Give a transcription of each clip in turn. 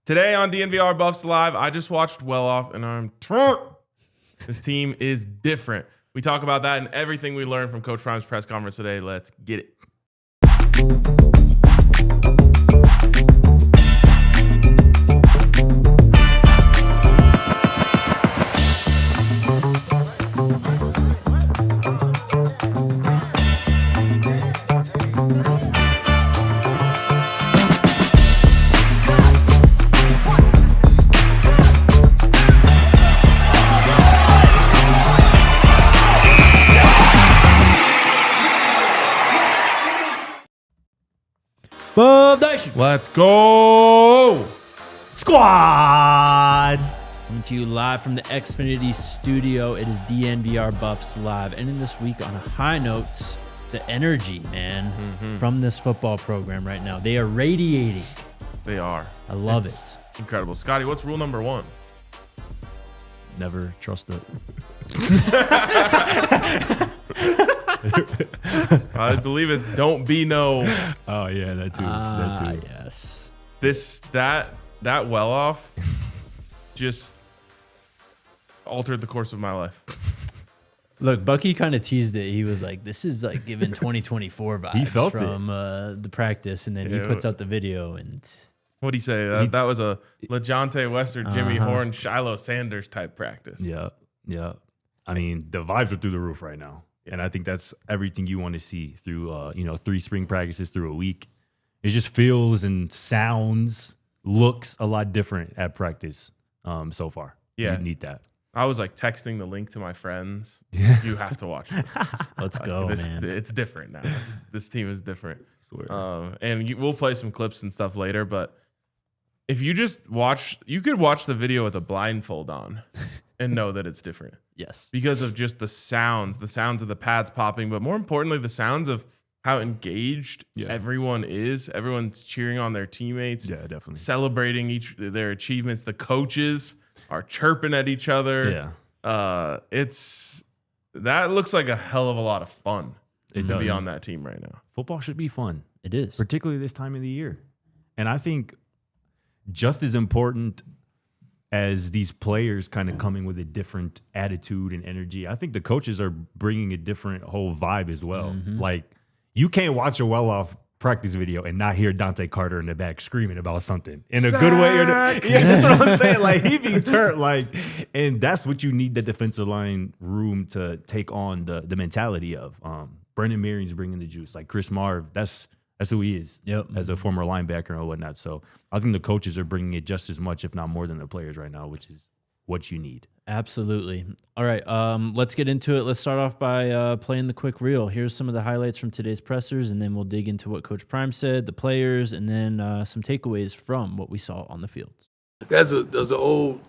Today on DNVR Buffs Live, I just watched Well Off and I'm turned. This team is different. We talk about that and everything we learned from Coach Prime's press conference today. Let's get it. Buff Nation. Let's go. Squad. Coming to you live from the Xfinity studio. It is DNVR Buffs Live. Ending this week on a high note. The energy, man, from this football program right now. They are radiating. They are. I love It's it. incredible. Scotty, what's rule number 1? Never trust it. I believe it's don't be no. Oh yeah, that too. That too. Yes. That well off just altered the course of my life. Look, Bucky kind of teased it. He was like, this is like giving 2024 vibes He felt from the practice. And then he puts out the video and What'd he say? That was a LeJohntay Wester, Jimmy Horn, Shiloh Sanders type practice. Yeah. I mean, the vibes are through the roof right now. And I think that's everything you want to see through, 3 spring practices through a week. It just feels and sounds, looks a lot different at practice so far. Yeah. You need that. I was like texting the link to my friends. You have to watch this. let's go, man. It's different now. This team is different. Swear. And we'll play some clips and stuff later. But if you just watch, you could watch the video with a blindfold on and know that it's different. Yes. Because of just the sounds of the pads popping, but more importantly, the sounds of how engaged everyone is. Everyone's cheering on their teammates. Yeah, definitely. Celebrating their achievements. The coaches are chirping at each other. Yeah. That looks like a hell of a lot of fun to does. be on that team right now. Football should be fun. It is. Particularly this time of the year. And I think just as important as these players kind of coming with a different attitude and energy, I think the coaches are bringing a different whole vibe as well. Like, you can't watch a well-off practice video and not hear Dante Carter in the back screaming about something in a good way. Yeah, that's what I'm saying. Like, he be turned, and that's what you need the defensive line room to take on the mentality of. Brennan Marion's bringing the juice. Like Chris Marve, that's who he is. Yep. As a former linebacker and whatnot. So I think the coaches are bringing it just as much, if not more, than the players right now, which is what you need. Absolutely. All right, let's get into it. Let's start off by playing the quick reel. Here's some of the highlights from today's pressers, and then we'll dig into what Coach Prime said, the players, and then some takeaways from what we saw on the field. There's an old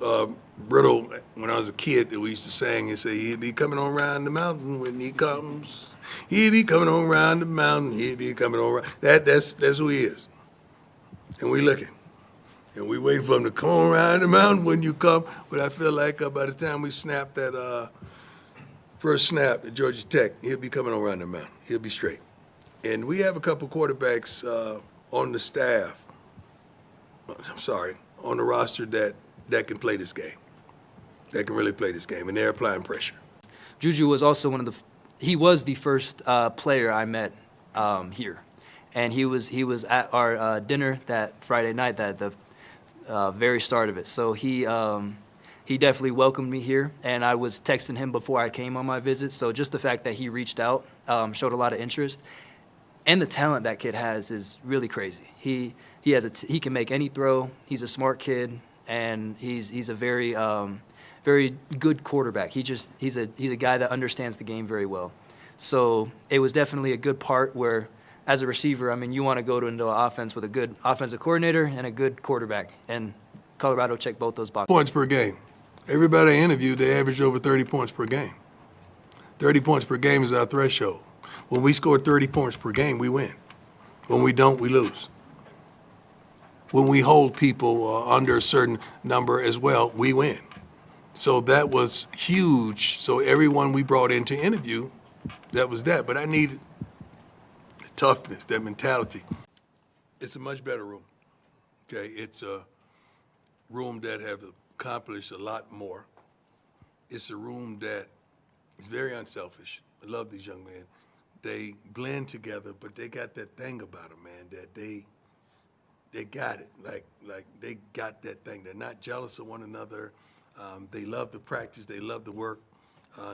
riddle when I was a kid that we used to sing and say, he'll be coming on round the mountain when he comes. He'll be coming on round the mountain. He'll be coming on round. That's who he is. And we looking. And we waiting for him to come on around the mountain when you come. But I feel like by the time we snap that first snap at Georgia Tech, he'll be coming on around the mountain. He'll be straight. And we have a couple quarterbacks on the staff, on the roster that can play this game, that can really play this game, and they're applying pressure. Juju was also he was the first player I met here. And he was at our dinner that Friday night, at the very start of it. So he definitely welcomed me here, and I was texting him before I came on my visit. So just the fact that he reached out showed a lot of interest, and the talent that kid has is really crazy. He can make any throw. He's a smart kid, and he's a very very good quarterback. He's a guy that understands the game very well. So it was definitely a good part where, as a receiver, I mean, you want to go into an offense with a good offensive coordinator and a good quarterback. And Colorado checked both those boxes. Points per game. Everybody I interviewed, they averaged over 30 points per game. 30 points per game is our threshold. When we score 30 points per game, we win. When we don't, we lose. When we hold people under a certain number as well, we win. So that was huge. So everyone we brought in to interview, that was that. But I needed toughness, that mentality. It's a much better room. Okay, it's room that have accomplished a lot more. It's a room that is very unselfish. I love these young men. They blend together, but they got that thing about them, man, that they got it. Like they got that thing. They're not jealous of one another. They love the practice. They love the work.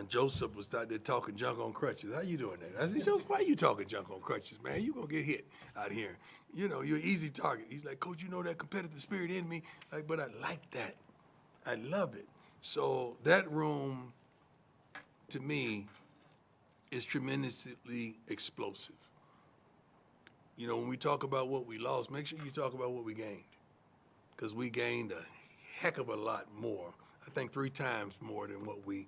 Joseph was out there talking junk on crutches. How you doing that? I said, Joseph, why you talking junk on crutches, man? You gonna get hit out here. You know, you're an easy target. He's like, Coach, you know that competitive spirit in me. Like, but I like that. I love it. So that room, to me, is tremendously explosive. You know, when we talk about what we lost, make sure you talk about what we gained. Because we gained a heck of a lot more. I think 3 times more than what we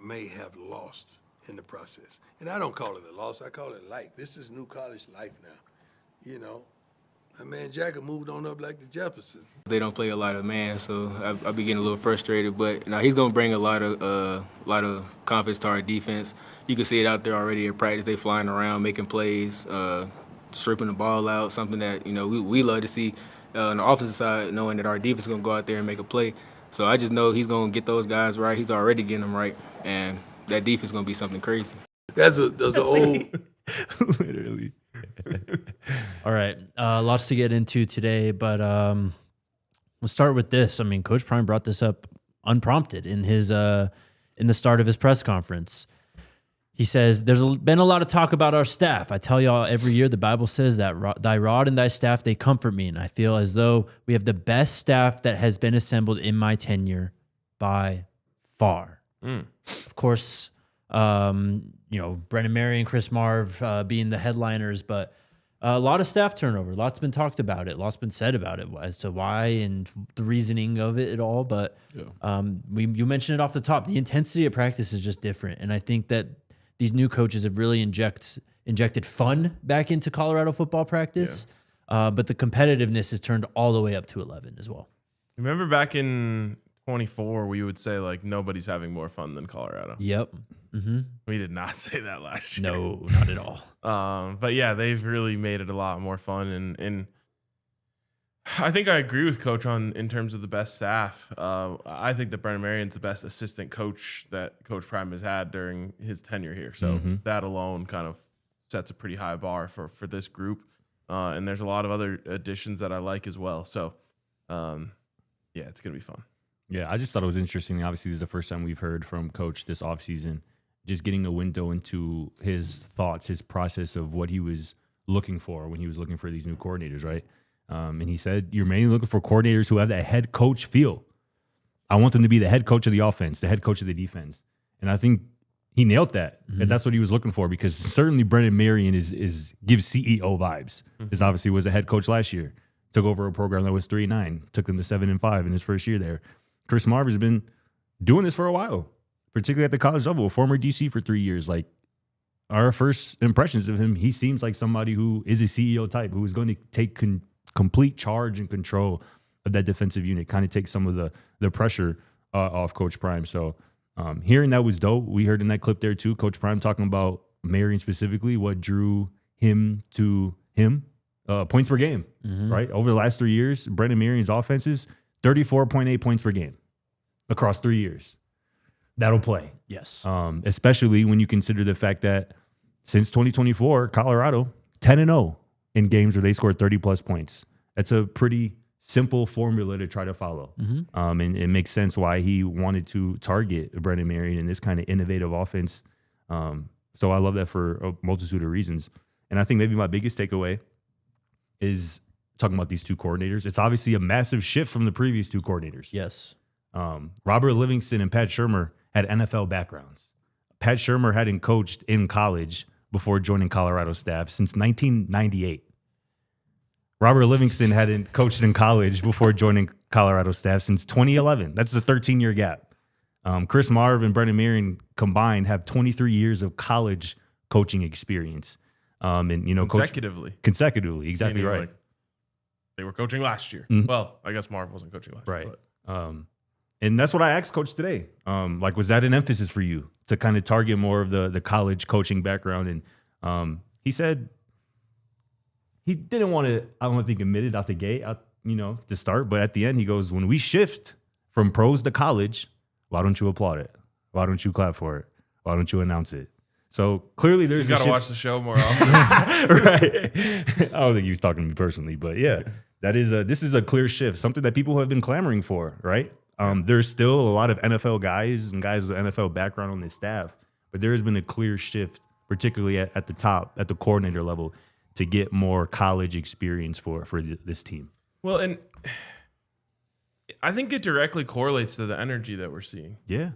may have lost in the process. And I don't call it a loss, I call it life. This is new college life now, you know. My man Jacket moved on up like the Jefferson. They don't play a lot of man, so I'll be getting a little frustrated. But he's gonna bring a lot of confidence to our defense. You can see it out there already in practice. They flying around, making plays, stripping the ball out. Something that we love to see on the offensive side, knowing that our defense is gonna go out there and make a play. So I just know he's gonna get those guys right. He's already getting them right, and that defense is gonna be something crazy. There's an old. Literally. All right, lots to get into today, but let's start with this. I mean, Coach Prime brought this up unprompted in his in the start of his press conference. He says, "There's been a lot of talk about our staff. I tell y'all every year the Bible says that thy rod and thy staff, they comfort me. And I feel as though we have the best staff that has been assembled in my tenure by far." Of course, Brennan, Marion, Chris Marve being the headliners, but a lot of staff turnover. Lots been talked about it. Lots been said about it as to why and the reasoning of it all. But you mentioned it off the top. The intensity of practice is just different. And I think that these new coaches have really injected fun back into Colorado football practice. But the competitiveness has turned all the way up to 11 as well. Remember back in 24, we would say, like, nobody's having more fun than Colorado. Yep. Mm-hmm. We did not say that last year. No, not at all. But yeah, they've really made it a lot more fun. And I think I agree with Coach in terms of the best staff. I think that Brennan Marion's the best assistant coach that Coach Prime has had during his tenure here. So that alone kind of sets a pretty high bar for this group. And there's a lot of other additions that I like as well. So, it's going to be fun. Yeah, I just thought it was interesting. Obviously, this is the first time we've heard from Coach this offseason, just getting a window into his thoughts, his process of what he was looking for when he was looking for these new coordinators, right? And he said, you're mainly looking for coordinators who have that head coach feel. I want them to be the head coach of the offense, the head coach of the defense. And I think he nailed that. And that's what he was looking for, because certainly Brennan Marion gives CEO vibes. This obviously was a head coach last year. Took over a program that was 3-9, took them to 7-5 in his first year there. Chris Marve has been doing this for a while, particularly at the college level, a former DC for 3 years. Like, our first impressions of him, he seems like somebody who is a CEO type, who is going to take complete charge and control of that defensive unit, kind of take some of the pressure off Coach Prime. So hearing that was dope. We heard in that clip there too, Coach Prime talking about Marion specifically, what drew him to him, points per game, right? Over the last 3 years, Brennan Marion's offenses, 34.8 points per game across 3 years. That'll play. Yes. Especially when you consider the fact that since 2024, Colorado 10-0 in games where they scored 30-plus points. That's a pretty simple formula to try to follow. And it makes sense why he wanted to target Brennan Marion in this kind of innovative offense. So I love that for a multitude of reasons. And I think maybe my biggest takeaway is talking about these two coordinators. It's obviously a massive shift from the previous two coordinators. Yes. Robert Livingston and Pat Shurmur had NFL backgrounds. Pat Shurmur hadn't coached in college before joining Colorado staff since 1998. Robert Livingston hadn't coached in college before joining Colorado staff since 2011. That's a 13-year gap. Chris Marve and Brennan Marion combined have 23 years of college coaching experience. Consecutively, exactly right. Like, they were coaching last year. Well, I guess Marv wasn't coaching last year. Right. And that's what I asked Coach today. Was that an emphasis for you to kind of target more of the college coaching background? And he said he didn't want to, I don't think, admit it out the gate. to start. But at the end, he goes, when we shift from pros to college, why don't you applaud it? Why don't you clap for it? Why don't you announce it? So clearly there's You got to watch the show more often. Right. I don't think he was talking to me personally, but yeah, this is a clear shift, something that people have been clamoring for, right? There's still a lot of NFL guys and guys with NFL background on this staff, but there has been a clear shift, particularly at the top, at the coordinator level, to get more college experience for this team. Well, and I think it directly correlates to the energy that we're seeing. Yeah.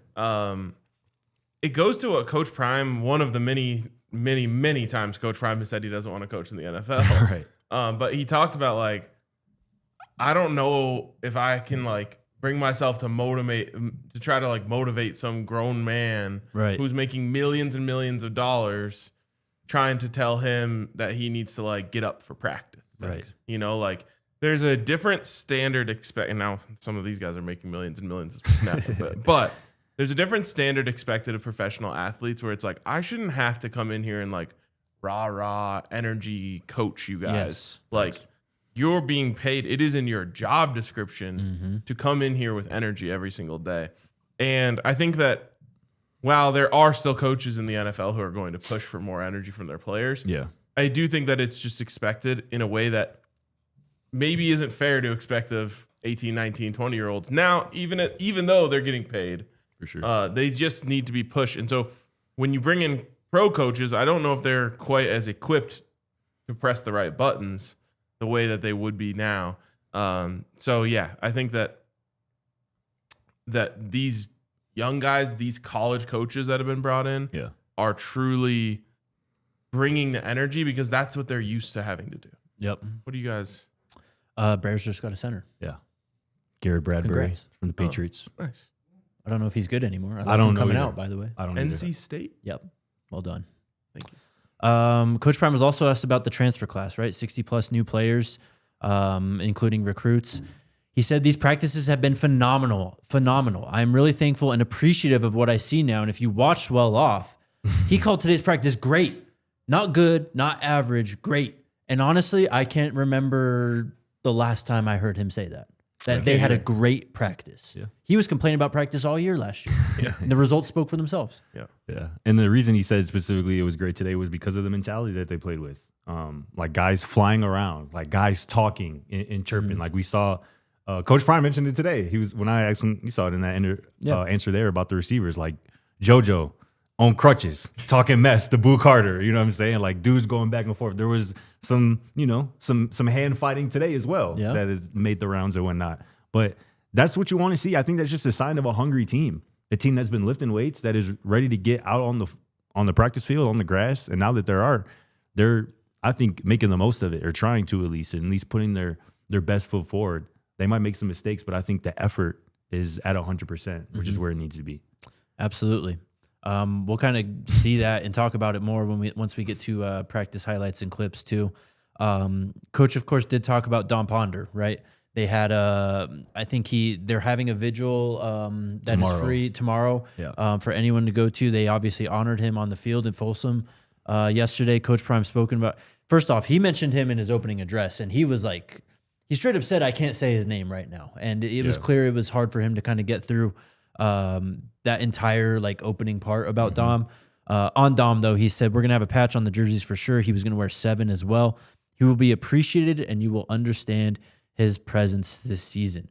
It goes to what Coach Prime, one of the many times Coach Prime has said he doesn't want to coach in the NFL. Right. But he talked about, like, I don't know if I can, like, bring myself to try to, like, motivate some grown man who's making millions and millions of dollars, trying to tell him that he needs to, like, get up for practice. Right. Like, there's a different standard and now some of these guys are making millions and millions but there's a different standard expected of professional athletes where it's like, I shouldn't have to come in here and, like, rah energy coach you guys. Yes. Like, you're being paid. It is in your job description to come in here with energy every single day. And I think that while there are still coaches in the NFL who are going to push for more energy from their players, I do think that it's just expected in a way that maybe isn't fair to expect of 18, 19, 20-year-olds. Now, even though they're getting paid, For sure. they just need to be pushed. And so when you bring in pro coaches, I don't know if they're quite as equipped to press the right buttons the way that they would be now. So, yeah, I think that these young guys, these college coaches that have been brought in are truly bringing the energy because that's what they're used to having to do. Yep. What do you guys... Bears just got a center. Yeah. Garrett Bradbury Congrats. from the Patriots. Nice. I don't know if he's good anymore. I don't know coming either. out, by the way. I don't NC State? Yep. Well done. Thank you. Coach Prime was also asked about the transfer class, right? 60-plus new players, including recruits. He said, these practices have been phenomenal. I'm really thankful and appreciative of what I see now. And if you watched well off, he called today's practice great. Not good, not average, great. And honestly, I can't remember the last time I heard him say that they had a great practice. Yeah. He was complaining about practice all year last year. And the results spoke for themselves. Yeah. And the reason he said specifically it was great today was because of the mentality that they played with. Like guys flying around, like guys talking and chirping. Like we saw Coach Prime mentioned it today. When I asked him, you saw it in that answer there about the receivers, like JoJo on crutches, talking mess to Boo Carter. You know what I'm saying? Like dudes going back and forth. There was some hand fighting today as well that has made the rounds and whatnot. But that's what you want to see. I think that's just a sign of a hungry team, a team that's been lifting weights, that is ready to get out on the practice field, on the grass. And now that they're I think making the most of it, or trying to at least putting their best foot forward. They might make some mistakes, but I think the effort is at 100%, which is where it needs to be. Absolutely. We'll kind of see that and talk about it more once we get to practice highlights and clips too. Coach, of course, did talk about Dominiq Ponder, right? They had I think they're having a vigil that is free tomorrow for anyone to go to. They obviously honored him on the field in Folsom yesterday. Coach Prime spoken about. First off, he mentioned him in his opening address, and he was like, he straight up said, "I can't say his name right now," and it was clear it was hard for him to kind of get through that entire like opening part about Dom. On Dom, though, he said, we're going to have a patch on the jerseys for sure. He was going to wear 7 as well. He will be appreciated, and you will understand his presence this season.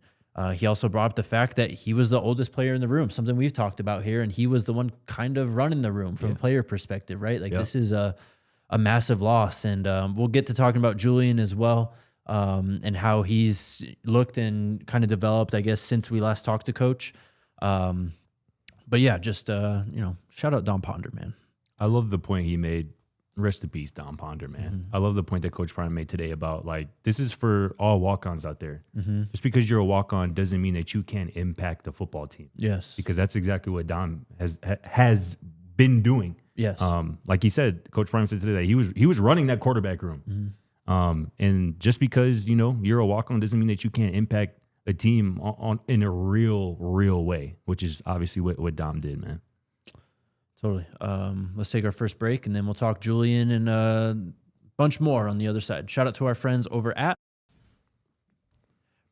He also brought up the fact that he was the oldest player in the room, something we've talked about here, and he was the one kind of running the room from a player perspective, right? Like this is a massive loss, and we'll get to talking about Julian as well, and how he's looked and kind of developed, I guess, since we last talked to Coach. But yeah, just shout out Dominiq Ponder, man. I love the point he made. Rest in peace, Dominiq Ponder, man. I love the point that Coach Prime made today about like this is for all walk-ons out there. Just because you're a walk-on doesn't mean that you can't impact the football team. Yes, because that's exactly what Dom has been doing. Yes, like he said, Coach Prime said today that he was running that quarterback room. And just because you're a walk-on doesn't mean that you can't impact a team in a real way, which is obviously what Dom did, man. Totally. Let's take our first break, and then we'll talk Julian and a bunch more on the other side. Shout out to our friends over at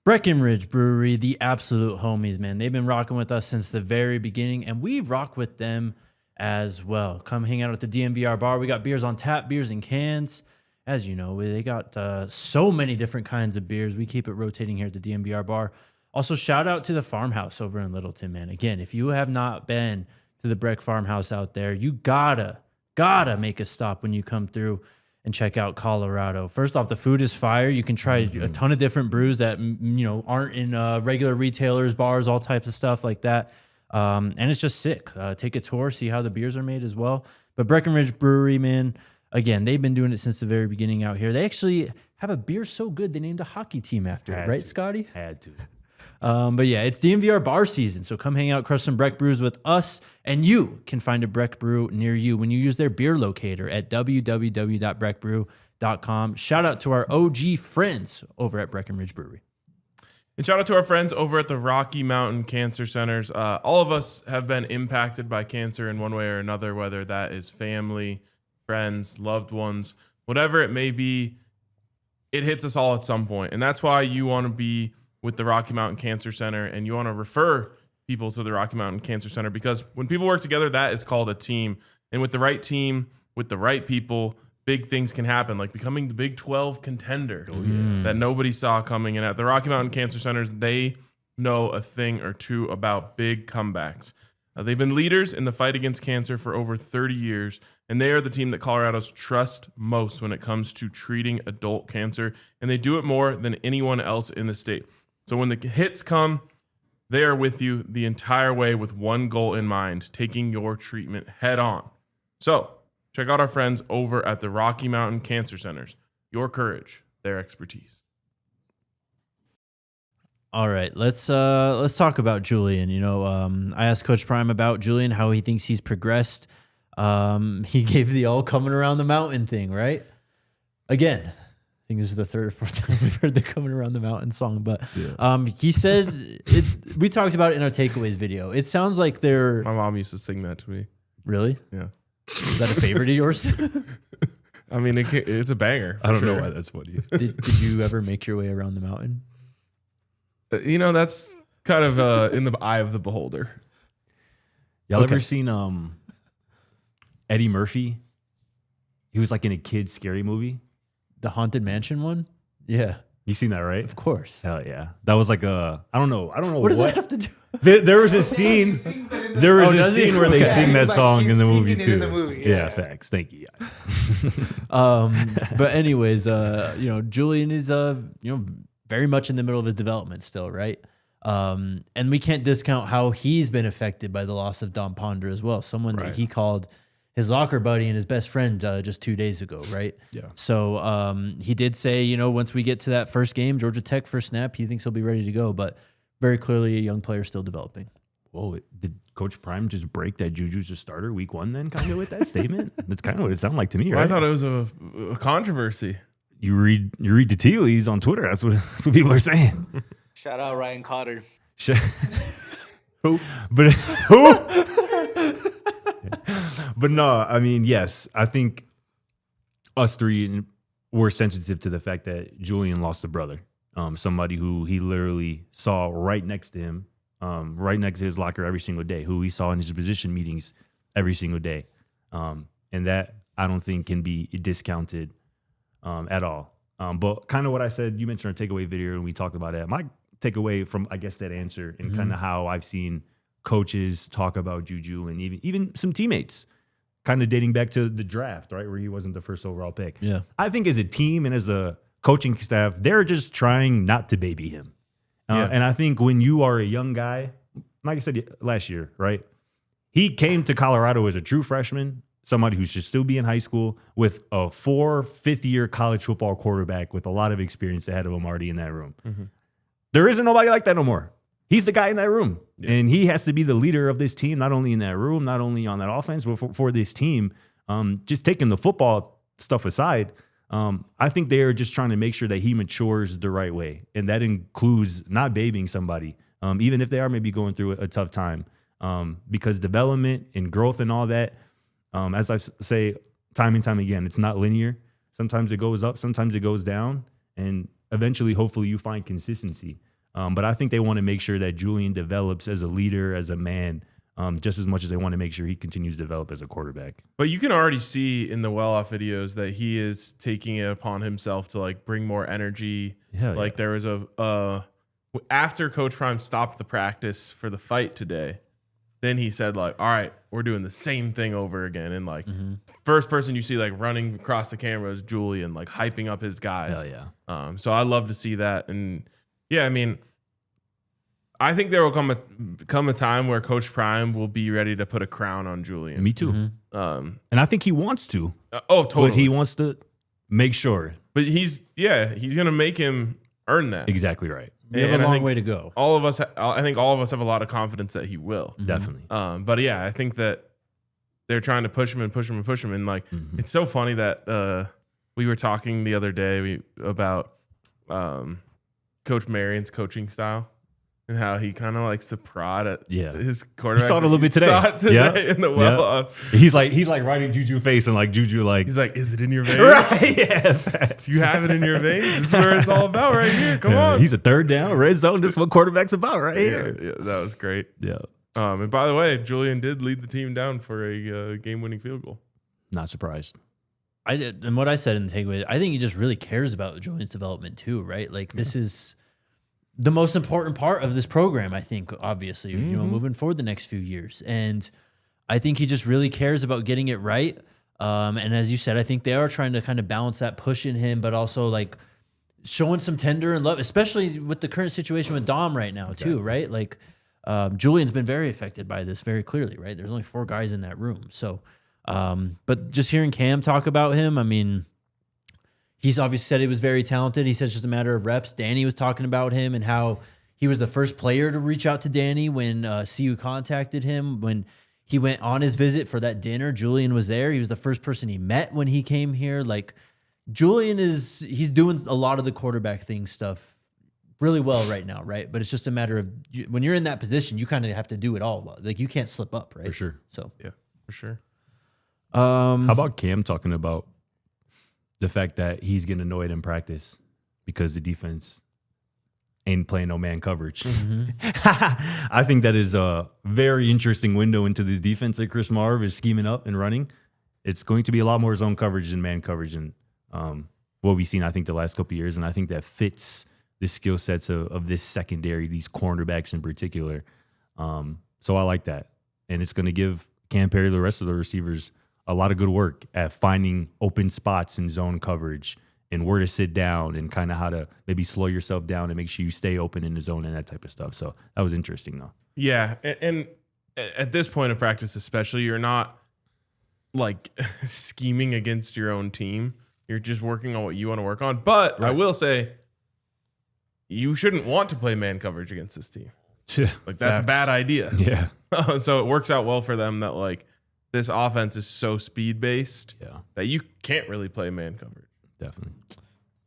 Breckenridge Brewery, the absolute homies, man. They've been rocking with us since the very beginning, and we rock with them as well. Come hang out at the DNVR bar. We got beers on tap, beers in cans. As you know, they got so many different kinds of beers. We keep it rotating here at the DNVR bar. Also, shout out to the farmhouse over in Littleton, man. Again, if you have not been to the Breck farmhouse out there, you gotta make a stop when you come through and check out Colorado. First off, the food is fire. You can try a ton of different brews that aren't in regular retailers, bars, all types of stuff like that. And it's just sick. Take a tour, see how the beers are made as well. But Breckenridge Brewery, man, again, they've been doing it since the very beginning out here. They actually have a beer so good they named a hockey team after it, right, Scotty? Had to. But yeah, it's DNVR bar season, so come hang out, crush some Breck brews with us, and you can find a Breck brew near you when you use their beer locator at www.breckbrew.com. Shout out to our OG friends over at Breckenridge Brewery. And shout out to our friends over at the Rocky Mountain Cancer Centers. All of us have been impacted by cancer in one way or another, whether that is family, friends, loved ones, whatever it may be. It hits us all at some point, and that's why you want to be with the Rocky Mountain Cancer Center, and you want to refer people to the Rocky Mountain Cancer Center, because when people work together, that is called a team. And with the right team, with the right people, big things can happen, like becoming the Big 12 contender that nobody saw coming. And at the Rocky Mountain Cancer Centers, they know a thing or two about big comebacks. They've been leaders in the fight against cancer for over 30 years, and they are the team that Colorado's trust most when it comes to treating adult cancer, and they do it more than anyone else in the state. So when the hits come, they are with you the entire way with one goal in mind, taking your treatment head on. So check out our friends over at the Rocky Mountain Cancer Centers. Your courage, their expertise. All right, let's talk about Julian. I asked Coach Prime about Julian, how he thinks he's progressed. He gave the all coming around the mountain thing, right? Again, I think this is the third or fourth time we've heard the coming around the mountain song, but he said we talked about it in our takeaways video. It sounds like they're... My mom used to sing that to me. Really? Yeah. Is that a favorite of yours? I mean, it's a banger. I don't know why that's funny. Did you ever make your way around the mountain? That's kind of in the eye of the beholder. Y'all ever seen Eddie Murphy? He was like in a kid's scary movie. The Haunted Mansion one? Yeah. You seen that, right? Of course. Hell yeah. That was like I don't know What does that have to do? There was a scene. There was a scene where they sing that song in the movie too. In the movie, yeah, facts. Thank you. But anyways, Julian is very much in the middle of his development still, right? And we can't discount how he's been affected by the loss of Dominiq Ponder as well. Someone that he called his locker buddy and his best friend just 2 days ago, right? Yeah. So he did say, once we get to that first game, Georgia Tech first snap, he thinks he'll be ready to go. But very clearly a young player still developing. Whoa, did Coach Prime just break that Juju's a starter week one then, kind of with that statement? That's kind of what it sounded like to me, right? I thought it was a controversy. You read the tea leaves on Twitter. That's what people are saying. Shout out Ryan Cotter. Who? But who? But no, I mean, yes, I think us three were sensitive to the fact that Julian lost a brother, somebody who he literally saw right next to him, right next to his locker every single day, who he saw in his position meetings every single day. And that I don't think can be discounted at all. But kind of what I said, you mentioned our takeaway video and we talked about that. My takeaway from, I guess, that answer and kind of how I've seen coaches talk about Juju and even some teammates kind of dating back to the draft, right, where he wasn't the first overall pick. Yeah. I think as a team and as a coaching staff, they're just trying not to baby him. And I think when you are a young guy, like I said last year, right, he came to Colorado as a true freshman, somebody who should still be in high school with a 5th-year college football quarterback with a lot of experience ahead of him already in that room. Mm-hmm. There isn't nobody like that no more. He's the guy in that room, and he has to be the leader of this team, not only in that room, not only on that offense, but for this team. Just taking the football stuff aside, I think they are just trying to make sure that he matures the right way, and that includes not babying somebody, even if they are maybe going through a tough time, because development and growth and all that, as I say time and time again, it's not linear. Sometimes it goes up, sometimes it goes down, and eventually, hopefully, you find consistency. But I think they want to make sure that Julian develops as a leader, as a man, just as much as they want to make sure he continues to develop as a quarterback. But you can already see in the well-off videos that he is taking it upon himself to like bring more energy. There was after Coach Prime stopped the practice for the fight today, then he said like, all right, we're doing the same thing over again. And like first person you see like running across the camera is Julian, like hyping up his guys. Hell yeah. So I love to see that. And yeah, I mean, I think there will come a time where Coach Prime will be ready to put a crown on Julian. Me too. And I think he wants to. Totally. But he wants to make sure. But he's going to make him earn that. Exactly right. We have a long way to go. I think all of us have a lot of confidence that he will. Definitely. But yeah, I think that they're trying to push him and push him and push him. And like, it's so funny that we were talking the other day about Coach Marion's coaching style and how he kind of likes to prod at his quarterback. You saw it a little bit today. Saw it today in the well-off. He's like riding Juju face and like Juju like. He's like, is it in your veins? Right, yeah. You have it in your veins? This is where it's all about right here. Come on. He's a third down, red zone. This is what quarterback's about right here. Yeah, that was great. Yeah. And by the way, Julian did lead the team down for a game-winning field goal. Not surprised. I did, and what I said in the takeaway, I think he just really cares about Julian's development too, right? Like this is the most important part of this program, I think, obviously, moving forward the next few years. And I think he just really cares about getting it right. And as you said, I think they are trying to kind of balance that push in him, but also like showing some tender and love, especially with the current situation with Dom right now too, right? Like Julian's been very affected by this very clearly, right? There's only 4 guys in that room. So, but just hearing Cam talk about him, I mean, he's obviously said he was very talented. He said it's just a matter of reps. Danny was talking about him and how he was the first player to reach out to Danny when CU contacted him. When he went on his visit for that dinner, Julian was there. He was the first person he met when he came here. Like, Julian he's doing a lot of the quarterback thing stuff really well right now, right? But it's just a matter of when you're in that position, you kind of have to do it all. Like, you can't slip up, right? For sure. So, yeah, for sure. How about Cam talking about the fact that he's getting annoyed in practice because the defense ain't playing no man coverage? I think that is a very interesting window into this defense that Chris Marve is scheming up and running. It's going to be a lot more zone coverage than man coverage and what we've seen, I think, the last couple of years. And I think that fits the skill sets of this secondary, these cornerbacks in particular. So I like that. And it's going to give Cam Perry, the rest of the receivers, a lot of good work at finding open spots in zone coverage and where to sit down and kind of how to maybe slow yourself down and make sure you stay open in the zone and that type of stuff. So that was interesting, though. Yeah, and at this point of practice especially, you're not like scheming against your own team. You're just working on what you want to work on. But I will say, you shouldn't want to play man coverage against this team. Like, that's a bad idea. Yeah. So it works out well for them that like this offense is so speed based that you can't really play man coverage. Definitely.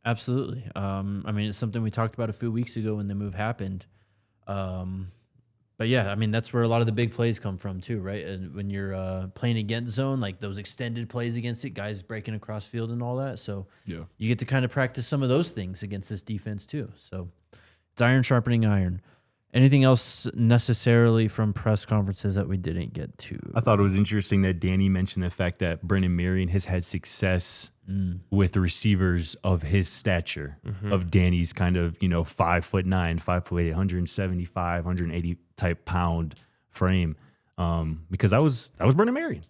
Absolutely. I mean, it's something we talked about a few weeks ago when the move happened. But yeah, I mean, that's where a lot of the big plays come from too, right? And when you're playing against zone, like those extended plays against it, guys breaking across field and all that. So you get to kind of practice some of those things against this defense too. So it's iron sharpening iron. Anything else necessarily from press conferences that we didn't get to? I thought it was interesting that Danny mentioned the fact that Brennan Marion has had success with receivers of his stature, of Danny's kind of, 5'9", 5'8", 175, 180 type pound frame. Because I was Brennan Marion,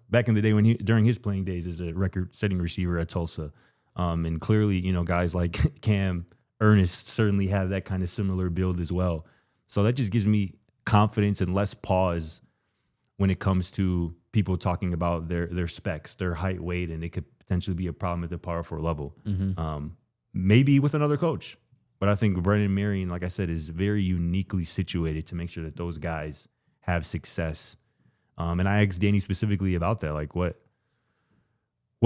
back in the day during his playing days as a record-setting receiver at Tulsa. And clearly, guys like Cam, Ernest certainly have that kind of similar build as well. So that just gives me confidence and less pause when it comes to people talking about their specs, their height, weight, and it could potentially be a problem at the Power 4 level. Maybe with another coach. But I think Brennan Marion, like I said, is very uniquely situated to make sure that those guys have success. And I asked Danny specifically about that. Like, what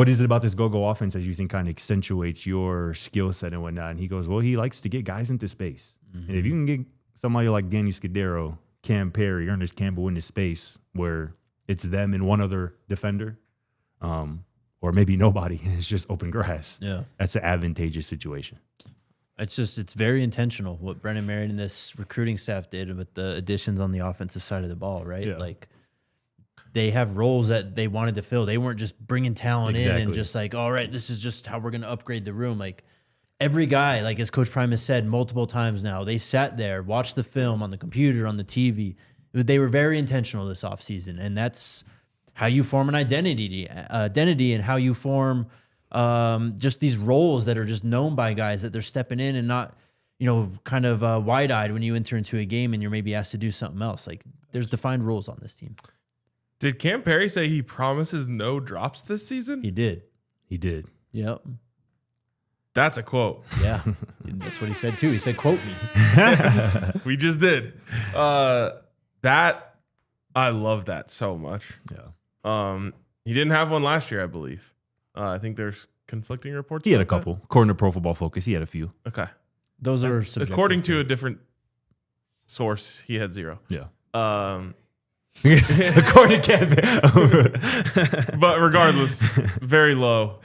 is it about this go-go offense that you think kind of accentuates your skill set and whatnot? And he goes, well, he likes to get guys into space. And if you can get somebody like Danny Scudero, Cam Perry, Ernest Campbell into space where it's them and one other defender, or maybe nobody, it's just open grass. Yeah. That's an advantageous situation. It's very intentional what Brennan Marion and this recruiting staff did with the additions on the offensive side of the ball, right? Yeah. Like they have roles that they wanted to fill. They weren't just bringing talent in and just like, all right, this is just how we're going to upgrade the room. Like every guy, like as Coach Prime has said multiple times now, they sat there, watched the film on the computer, on the TV. They were very intentional this offseason, and that's how you form an identity and how you form just these roles that are just known by guys that they're stepping in and not, kind of wide-eyed when you enter into a game and you're maybe asked to do something else. Like there's defined rules on this team. Did Cam Perry say he promises no drops this season? He did. Yep. That's a quote. Yeah. That's what he said too. He said, quote me. We just did. That I love that so much. Yeah. He didn't have one last year, I believe. I think there's conflicting reports. He had a about couple. According to Pro Football Focus, he had a few. that. Okay. Those are subjective. According to a different source, he had 0. Yeah. According to Kevin. But regardless, very low.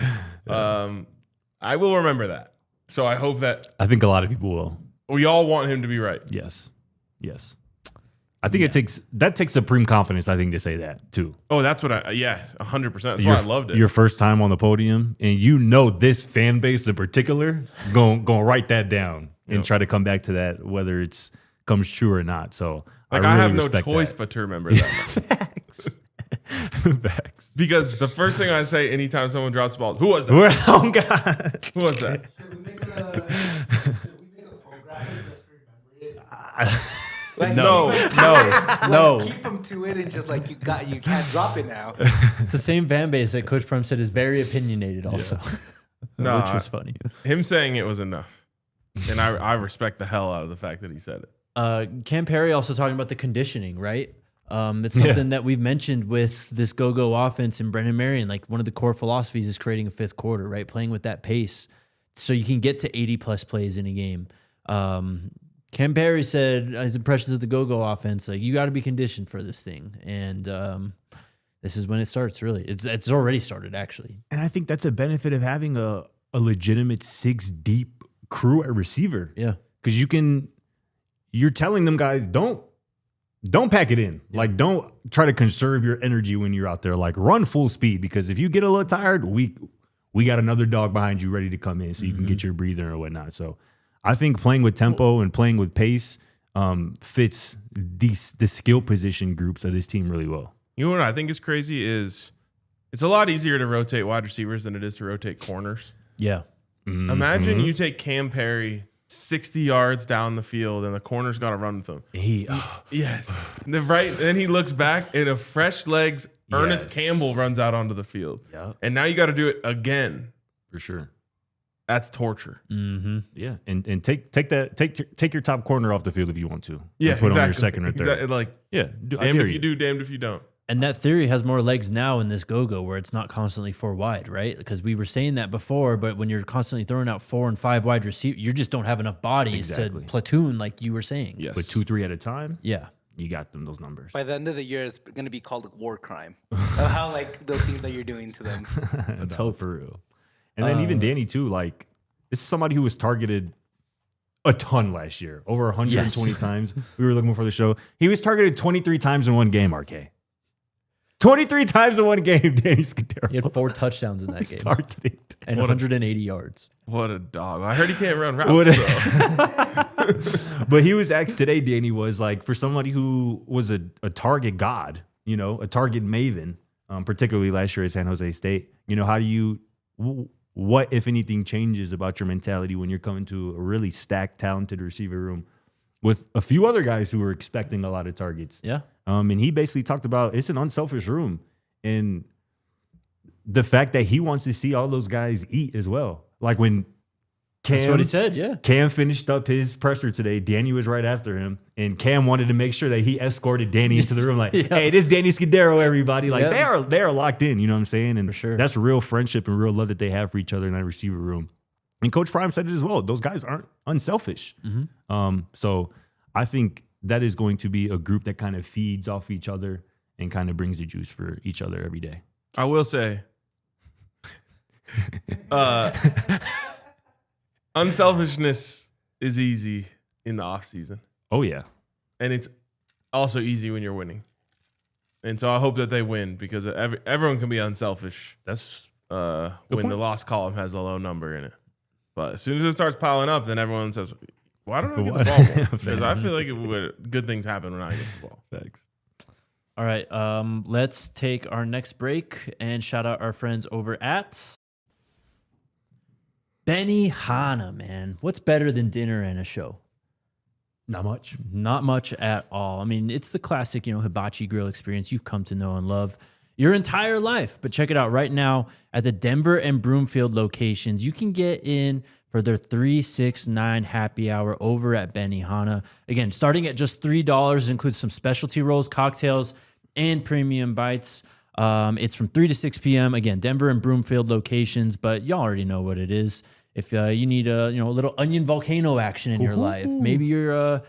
I will remember that. So I hope that I think a lot of people will. we all want him to be right. Yes. I think it takes supreme confidence, I think, to say that too. Oh, that's what 100%. That's why I loved it. Your first time on the podium, and this fan base in particular going write that down and try to come back to that, whether it's comes true or not. So I really have no respect choice that. but to remember that. Facts. Because the first thing I say anytime someone drops the ball, who was that? Oh God. Who was that? Should we make a program just to remember it? Like, No. Keep them to it and just like you can't drop it now. It's the same fan base that Coach Prime said is very opinionated also. No, Which was funny. Him saying it was enough. And I respect the hell out of the fact that he said it. Cam Perry also talking about the conditioning, right? It's something that we've mentioned with this go-go offense and Brennan Marion. Like one of the core philosophies is creating a fifth quarter, right? Playing with that pace so you can get to 80-plus plays in a game. Cam Perry said his impressions of the go-go offense, like you got to be conditioned for this thing. And this is when it starts, really. It's already started, actually. And I think that's a benefit of having a legitimate 6-deep crew at receiver. Yeah. Because you're telling them guys, don't pack it in. Like, don't try to conserve your energy when you're out there. Like, run full speed, because if you get a little tired, we got another dog behind you ready to come in so you can get your breather or whatnot. So I think playing with tempo and playing with pace fits the skill position groups of this team really well. You know what I think is crazy is it's a lot easier to rotate wide receivers than it is to rotate corners. Yeah. Imagine you take Cam Perry 60 yards down the field and the corner's got to run with him. Yes. Then he looks back and a fresh legs Ernest Campbell runs out onto the field. Yeah. And now you got to do it again. For sure. That's torture. Mm-hmm. Yeah. And take your top corner off the field if you want to. Yeah. And put on your second or third. Like, Yeah. damned if you do, damned if you don't. And that theory has more legs now in this go-go where it's not constantly 4 wide, right? Because we were saying that before, but when you're constantly throwing out 4 and 5 wide receivers, you just don't have enough bodies to platoon like you were saying. Yes. But 2-3 at a time. Yeah. You got those numbers. By the end of the year, it's going to be called a war crime of how like the things that you're doing to them. Let's hope for real. And then even Danny too. Like, this is somebody who was targeted a ton last year, over 120 times. We were looking for the show. He was targeted 23 times in one game. RK. 23 times in one game, Danny Scudero. He had 4 touchdowns in that game Targeted. and 180 yards. What a dog. I heard he can't run routes, though. But he was asked today, Danny was like, for somebody who was a target god, a target maven, particularly last year at San Jose State, how do you, what, if anything, changes about your mentality when you're coming to a really stacked, talented receiver room with a few other guys who were expecting a lot of targets? Yeah. And he basically talked about it's an unselfish room and the fact that he wants to see all those guys eat as well. Like when That's what he said, yeah. Cam finished up his presser today, Danny was right after him, and Cam wanted to make sure that he escorted Danny into the room like, hey, this is Danny Scudero, everybody. Like they are locked in, you know what I'm saying? And for sure. That's real friendship and real love that they have for each other in that receiver room. And Coach Prime said it as well. Those guys aren't unselfish. So I think that is going to be a group that kind of feeds off each other and kind of brings the juice for each other every day. I will say, Unselfishness is easy in the off season, Oh yeah. and it's also easy when you're winning. And so I hope that they win because everyone can be unselfish That's when point. the loss column has a low number in it. But as soon as it starts piling up, then everyone says, "Why don't I get the ball more?" Because I feel like good things happen when I get the ball. facts. All right, let's take our next break and shout out our friends over at Benihana, man. What's better than dinner and a show? Not much. Not much at all. I mean, it's the classic, hibachi grill experience you've come to know and love your entire life. But check it out right now at the Denver and Broomfield locations. You can get in for their 3-6-9 happy hour over at Benihana. Again, starting at just $3. It includes some specialty rolls, cocktails, and premium bites. It's from 3 to 6 p.m. Again, Denver and Broomfield locations, but y'all already know what it is. If you need a little onion volcano action in your life, maybe you're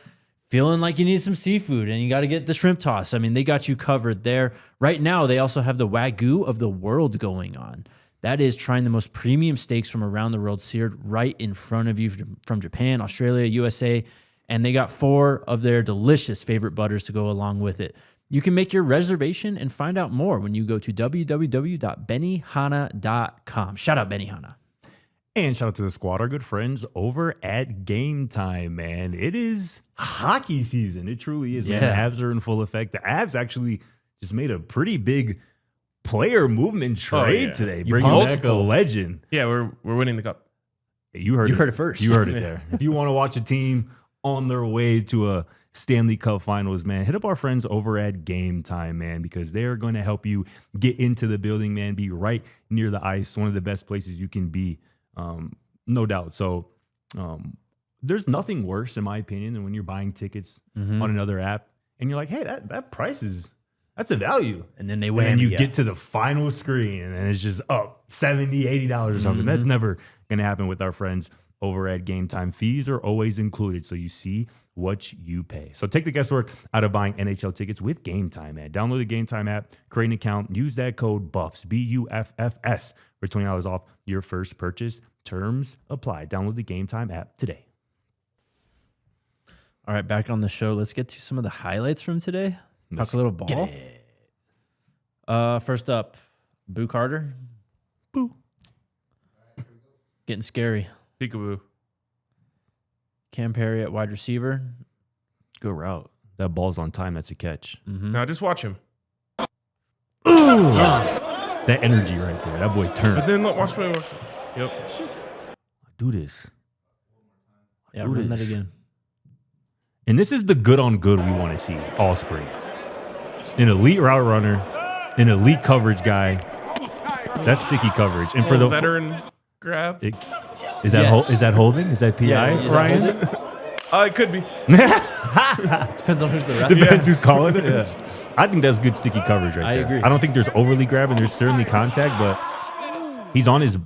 feeling like you need some seafood and you got to get the shrimp toss. I mean, they got you covered there. Right now, they also have the Wagyu of the world going on. That is trying the most premium steaks from around the world seared right in front of you from Japan, Australia, USA, and they got 4 of their delicious favorite butters to go along with it. You can make your reservation and find out more when you go to www.benihana.com. Shout out Benihana. And shout out to the squad, our good friends over at Game Time, man. It is hockey season. It truly is, man. The Avs are in full effect. The Avs actually just made a pretty big player movement trade today, bringing back a legend. Yeah, we're winning the cup. You heard it first. You heard it there. If you want to watch a team on their way to a Stanley Cup Finals, man, hit up our friends over at Game Time, man, because they're going to help you get into the building, man, be right near the ice, one of the best places you can be. No doubt. So there's nothing worse, in my opinion, than when you're buying tickets on another app and you're like, hey, that price that's a value. And then they win. And you get to the final screen and it's just up $70, $80 or something. That's never going to happen with our friends over at Game Time. Fees are always included, so you see what you pay. So take the guesswork out of buying NHL tickets with Game Time, man. Download the Game Time app, create an account, use that code BUFFS, BUFFS, for $20 off your first purchase. Terms apply. Download the Game Time app today. All right, back on the show. Let's get to some of the highlights from today. Talk a little ball. First up, Boo Carter. Boo. Getting scary. Peekaboo. Cam Perry at wide receiver. Good route. That ball's on time. That's a catch. Now just watch him. That energy right there. That boy turned. But then look, watch me. Yep. Do this. Yeah, Do run that this. again. And this is the good on good we want to see all spring. An elite route runner, an elite coverage guy. That's sticky coverage. And for the veteran grab, is that holding? Is that PI, is that Ryan? it could be. Depends on who's the ref. Depends who's calling it. Yeah. I think that's good sticky coverage right there. I agree. I don't think there's overly grabbing. There's certainly contact, but he's on his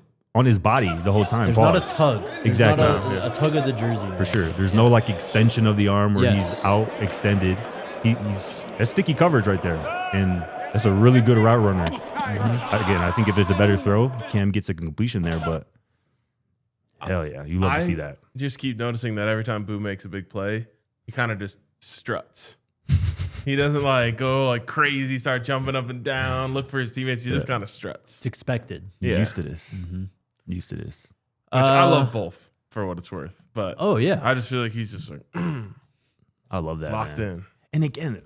body the whole time. There's not a tug. There's Exactly. not a tug of the jersey. For sure. There's no like extension of the arm where he's out extended. He's that's sticky coverage right there. And that's a really good route runner. Again, I think if there's a better throw, Cam gets a completion there, but hell yeah, you love to see that. Just keep noticing that every time Boo makes a big play, he kind of just struts. He doesn't go like crazy, start jumping up and down, look for his teammates. He just kind of struts. It's expected. You're used to this. Used to this. Which I love both for what it's worth. But I just feel like he's just like I love that. locked in. And again,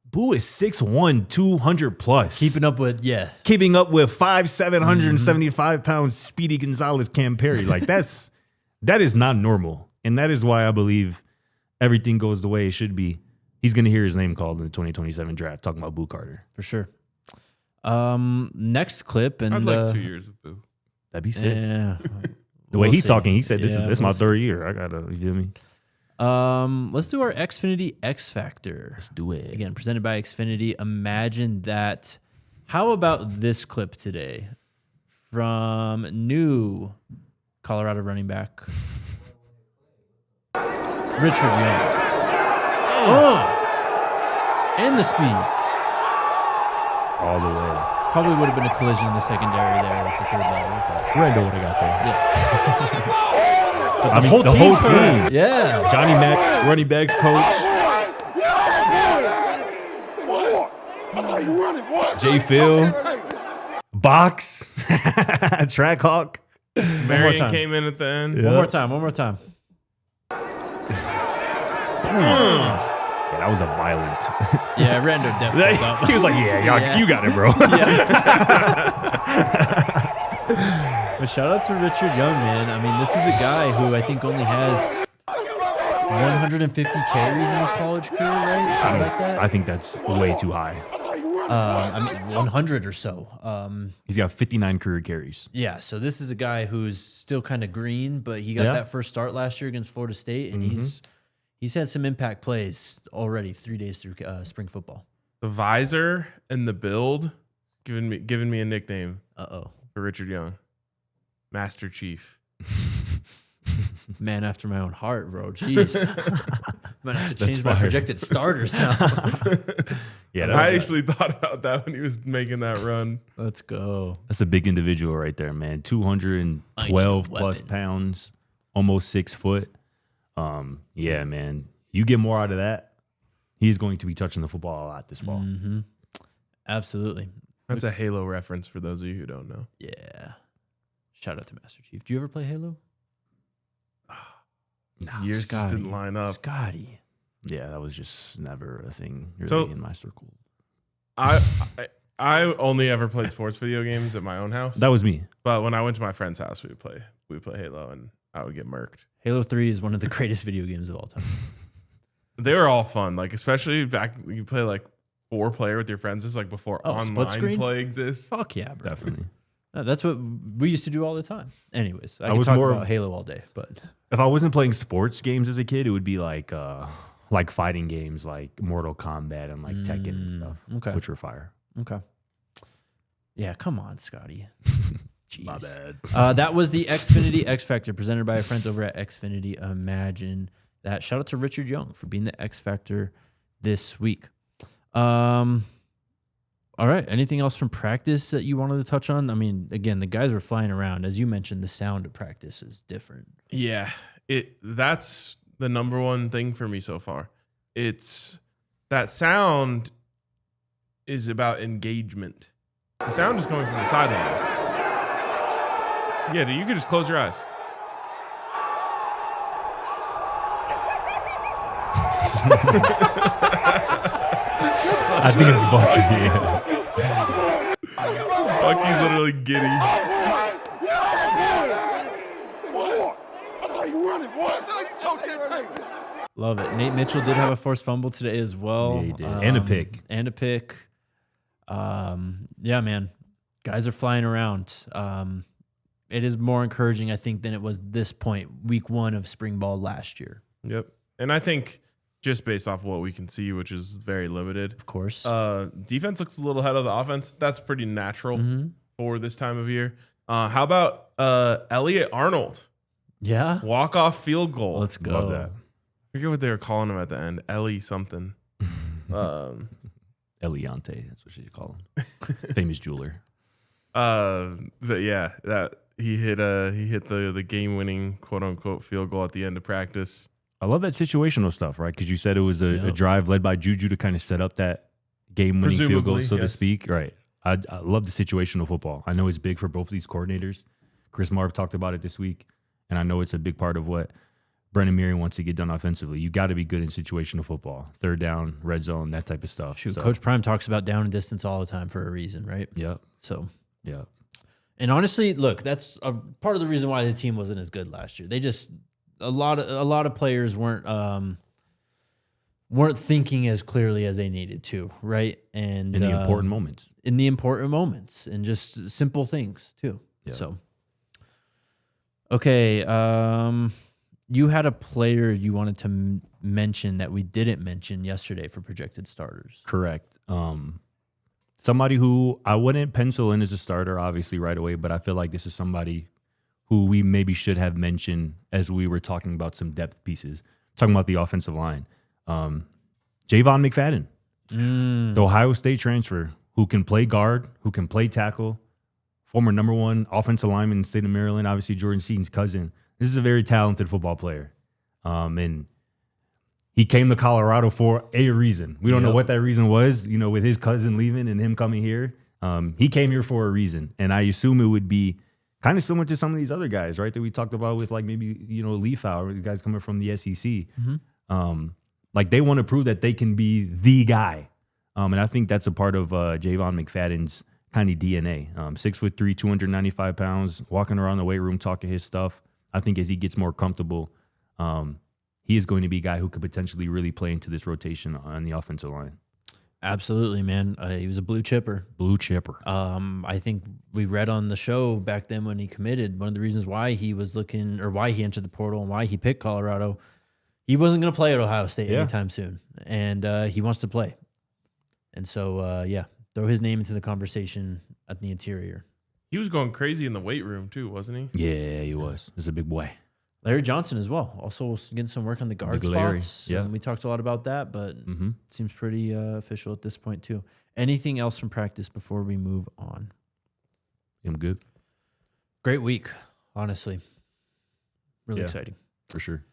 Boo is 6'1", 200 plus. Keeping up with 775 pounds Speedy Gonzalez Cam Perry. Like that is not normal. And that is why I believe everything goes the way it should be. He's going to hear his name called in the 2027 draft, talking about Boo Carter. For sure. Next clip. And I'd like 2 years of Boo. That'd be sick. Yeah. The way he's talking, he said, this Yeah, is my third year. I got to, you feel me? Let's do our Xfinity X Factor. Let's do it. Again, presented by Xfinity. Imagine that. How about this clip today from new Colorado running back Richard Young? And the speed. All the way. Probably would have been a collision in the secondary there with the third level. But Randall would have got there. yeah. I mean, the whole team. Yeah. Johnny Mack, running backs coach. J. Phil. Box. Track Hawk. Marion time. came in at the end. Yeah. One more time. Yeah, that was a violent. Yeah, Rando definitely up. He was like, yeah, you got it, bro. But shout out to Richard Young, man. I mean, this is a guy who I think only has 150 carries in his college career, right? Something like that. I think that's way too high. I mean, 100 or so. He's got 59 career carries. Yeah, so this is a guy who's still kind of green, but he got that first start last year against Florida State, and he's had some impact plays already 3 days through spring football. The visor and the build giving me a nickname. For Richard Young, Master Chief. Man after my own heart, bro. Jeez. Might have to change That's my fire. projected starters now. Yeah, I actually thought about that when he was making that run. Let's go. that's a big individual right there, man. 212 plus weapon. pounds, almost 6 foot. Yeah, man. You get more out of that, he's going to be touching the football a lot this fall. Mm-hmm. Absolutely. That's a Halo reference for those of you who don't know. Yeah. Shout out to Master Chief. Do you ever play Halo? Years just didn't line up. Scotty. Yeah, that was just never a thing really So- in my circle. I only ever played sports video games at my own house. That was me. But when I went to my friend's house, we would play Halo, and I would get murked. Halo 3 is one of the greatest video games of all time. They were all fun, like especially back you play like 4-player with your friends. This is like before Split online screen? play exists. Fuck yeah, bro. Definitely. That's what we used to do all the time. Anyways, I I could was talk more- about Halo all day, but If I wasn't playing sports games as a kid, it would be like fighting games like Mortal Kombat and like Tekken and stuff, okay. which were fire. okay. Yeah, come on, Scotty. Jeez. My bad. That was the Xfinity X Factor presented by our friends over at Xfinity Imagine that. Shout out to Richard Young for being the X Factor this week. All right. Anything else from practice that you wanted to touch on? I mean, again, the guys were flying around. As you mentioned, the sound of practice is different. Yeah, that's the number one thing for me so far. It's that sound is about engagement. The sound is coming from the sidelines. Yeah, dude, you could just close your eyes. I think it's Bucky. Yeah. Bucky's literally giddy. Love it. Nate Mitchell did have a forced fumble today as well. Yeah, he did. And a pick. And a pick. Yeah, man. Guys are flying around. It is more encouraging, I think, than it was this point, week 1 of spring ball last year. Yep. And I think just based off what we can see, which is very limited, Of course. defense looks a little ahead of the offense. That's pretty natural for this time of year. How about Elliot Arnold? Yeah. Walk-off field goal. Let's go. Love that. I forget what they were calling him at the end. Ellie something. Eliante, that's what you call him. Famous jeweler. But yeah, that he hit the game-winning quote-unquote field goal at the end of practice. I love that situational stuff, right? Because you said it was a drive led by Juju to kind of set up that game-winning field goal, Presumably, so to yes. speak. Right. I love the situational football. I know it's big for both of these coordinators. Chris Marve talked about it this week, and I know it's a big part of what Brennan Marion wants to get done offensively. You got to be good in situational football, third down, red zone, that type of stuff. Shoot, So, Coach Prime talks about down and distance all the time for a reason, right? Yep. So, Yep. and honestly, look, that's a part of the reason why the team wasn't as good last year. They just a lot of players weren't thinking as clearly as they needed to, right? And In the important moments. in the important moments, and just simple things too. Yeah. So, okay, you had a player you wanted to mention that we didn't mention yesterday for projected starters. Correct. Somebody who I wouldn't pencil in as a starter, obviously, right away, but I feel like this is somebody who we maybe should have mentioned as we were talking about some depth pieces, talking about the offensive line. Javon McFadden, the Ohio State transfer, who can play guard, who can play tackle, former #1 offensive lineman in the state of Maryland, obviously Jordan Seaton's cousin. This is a very talented football player. And he came to Colorado for a reason. We don't know what that reason was, with his cousin leaving and him coming here. He came here for a reason. And I assume it would be kind of similar to some of these other guys, right, that we talked about with like maybe, Leafau, or the guys coming from the SEC. Like they want to prove that they can be the guy. And I think that's a part of Javon McFadden's kind of DNA. 6'3", 295 pounds, walking around the weight room, talking his stuff. I think as he gets more comfortable, he is going to be a guy who could potentially really play into this rotation on the offensive line. Absolutely, man. He was a blue chipper. Blue chipper. I think we read on the show back then when he committed, one of the reasons why he was looking, or why he entered the portal and why he picked Colorado, he wasn't going to play at Ohio State anytime soon. And he wants to play. And so, throw his name into the conversation at the interior. He was going crazy in the weight room too, wasn't he? Yeah, he was. He's a big boy. Larry Johnson as well. Also getting some work on the guard spots. Yeah. We talked a lot about that, but it seems pretty official at this point too. Anything else from practice before we move on? I'm good. Great week, honestly. Really exciting. For sure.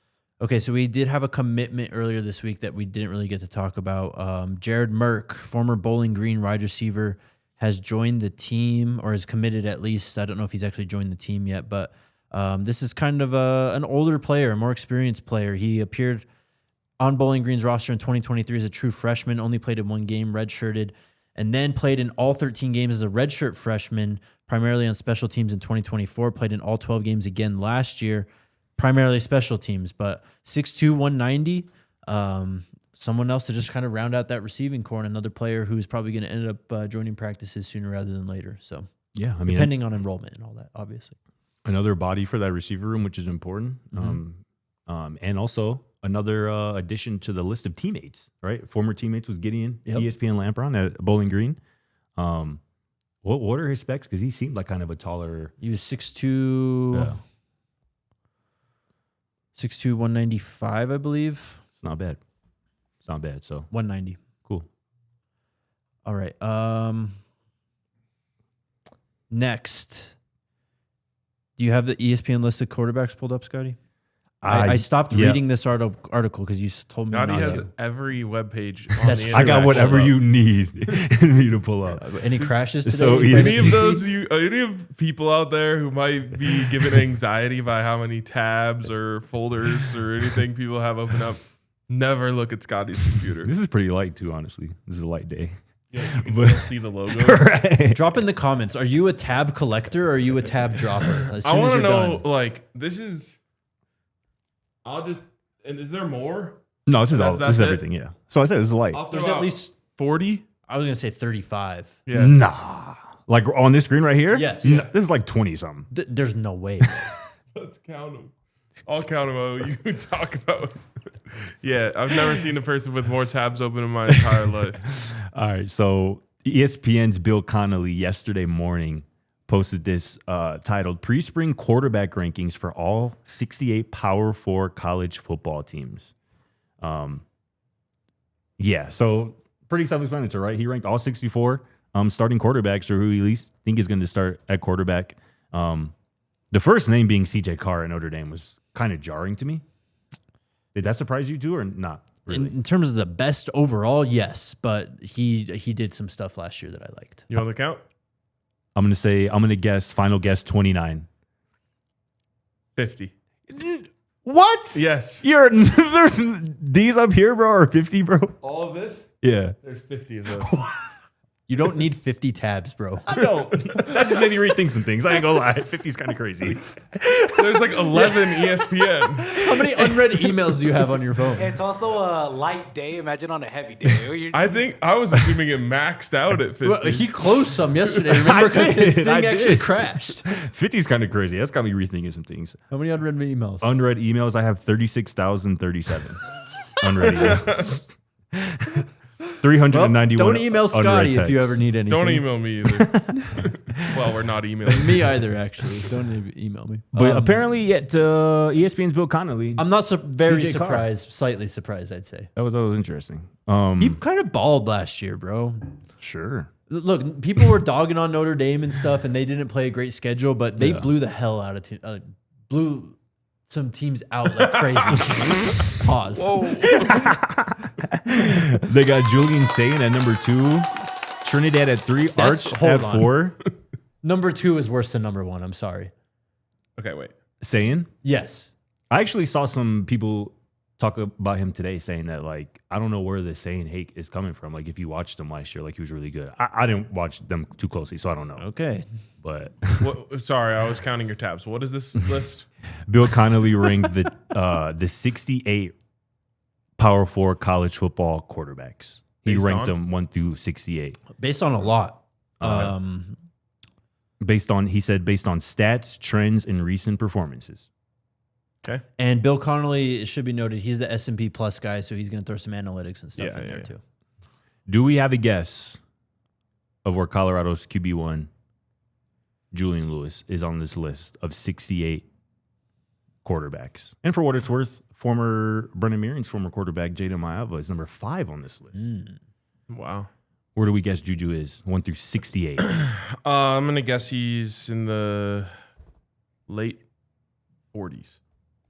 Okay, so we did have a commitment earlier this week that we didn't really get to talk about. Jared Merck, former Bowling Green wide receiver, has joined the team, or is committed at least. I don't know if he's actually joined the team yet, but this is kind of an older player, a more experienced player. He appeared on Bowling Green's roster in 2023 as a true freshman, only played in one game, redshirted, and then played in all 13 games as a redshirt freshman, primarily on special teams in 2024, played in all 12 games again last year, primarily special teams, but 6'2", 190. Someone else to just kind of round out that receiving core, and another player who's probably going to end up joining practices sooner rather than later. So, yeah, I mean, depending on enrollment and all that, obviously. Another body for that receiver room, which is important. And also another addition to the list of teammates, right? Former teammates with Gideon, ESPN Lampron at Bowling Green. What are his specs? Because he seemed like kind of a taller. He was 6'2", 195, I believe. It's not bad. It's not bad. So 190. Cool. All right. Next. Do you have the ESPN list of quarterbacks pulled up, Scotty? I stopped reading this article because you told me Scotty not has to. every webpage on the internet. I got whatever you need me to pull up. Any crashes today? So any of people out there who might be given anxiety by how many tabs or folders or anything people have open up, never look at Scotty's computer. This is pretty light too, honestly. This is a light day. Yeah, you can still see the logos. Right. Drop in the comments. Are you a tab collector or are you a tab dropper? I want to know, this is... and is there more? No, this is all. This is everything. Yeah. So I said this is light. There's at least 40. I was gonna say 35. Yeah. Nah. Like on this screen right here. Yes. No, this is like 20 something. There's no way. Let's count them. I'll count them out. You talk about. Yeah, I've never seen a person with more tabs open in my entire life. All right. So ESPN's Bill Connolly yesterday morning posted this titled Pre-Spring Quarterback Rankings for all 68 Power 4 college football teams. So pretty self-explanatory, right? He ranked all 64 starting quarterbacks, or who he at least think is going to start at quarterback. The first name being C.J. Carr at Notre Dame was kind of jarring to me. Did that surprise you too, or not really? In terms of the best overall, yes, but he did some stuff last year that I liked. You want the count? I'm gonna guess, final guess, 29. 50. What? Yes. There's these up here, bro, or 50, bro? All of this? Yeah. There's 50 of those. You don't need 50 tabs, bro. I don't. That just made me rethink some things. I ain't gonna lie. 50 is kind of crazy. There's like 11 ESPN. How many unread emails do you have on your phone? It's also a light day. Imagine on a heavy day. I think I was assuming it maxed out at 50. Well, he closed some yesterday, remember? Because his thing actually crashed. 50 is kind of crazy. That's got me rethinking some things. How many unread emails? Unread emails, I have 36,037. Unread emails. 391. Don't email Scotty if you ever need anything. Don't email me either. Well, we're not emailing. Me either, actually. Don't email me. But apparently, at ESPN's Bill Connolly, I'm not very CJ surprised. Slightly surprised, I'd say. that was interesting. He kind of balled last year, bro. Sure. Look, people were dogging on Notre Dame and stuff, and they didn't play a great schedule, but they blew the hell out of blew some teams out like crazy. Pause. Whoa. They got Julian Sayin at number 2, Trinidad at 3, Arch at 4. Number 2 is worse than number 1. I'm sorry. Okay, wait. Sayin? Yes. I actually saw some people talk about him today saying that, like, I don't know where the Sayin hate is coming from. Like, if you watched him last year, like, he was really good. I didn't watch them too closely, so I don't know. Okay. But Sorry, I was counting your tabs. What is this list? Bill Connolly ranked the 68 Power 4 college football quarterbacks. He ranked them 1 through 68. Based on a lot. Based on stats, trends, and recent performances. Okay. And Bill Connolly, it should be noted, he's the S&P Plus guy, so he's going to throw some analytics and stuff in there too. Do we have a guess of where Colorado's QB1, Julian Lewis, is on this list of 68 quarterbacks? And for what it's worth, Brennan Marion's former quarterback, Jaden Maeva, is number 5 on this list. Wow. Where do we guess Juju is? 1 through 68. I'm going to guess he's in the late 40s.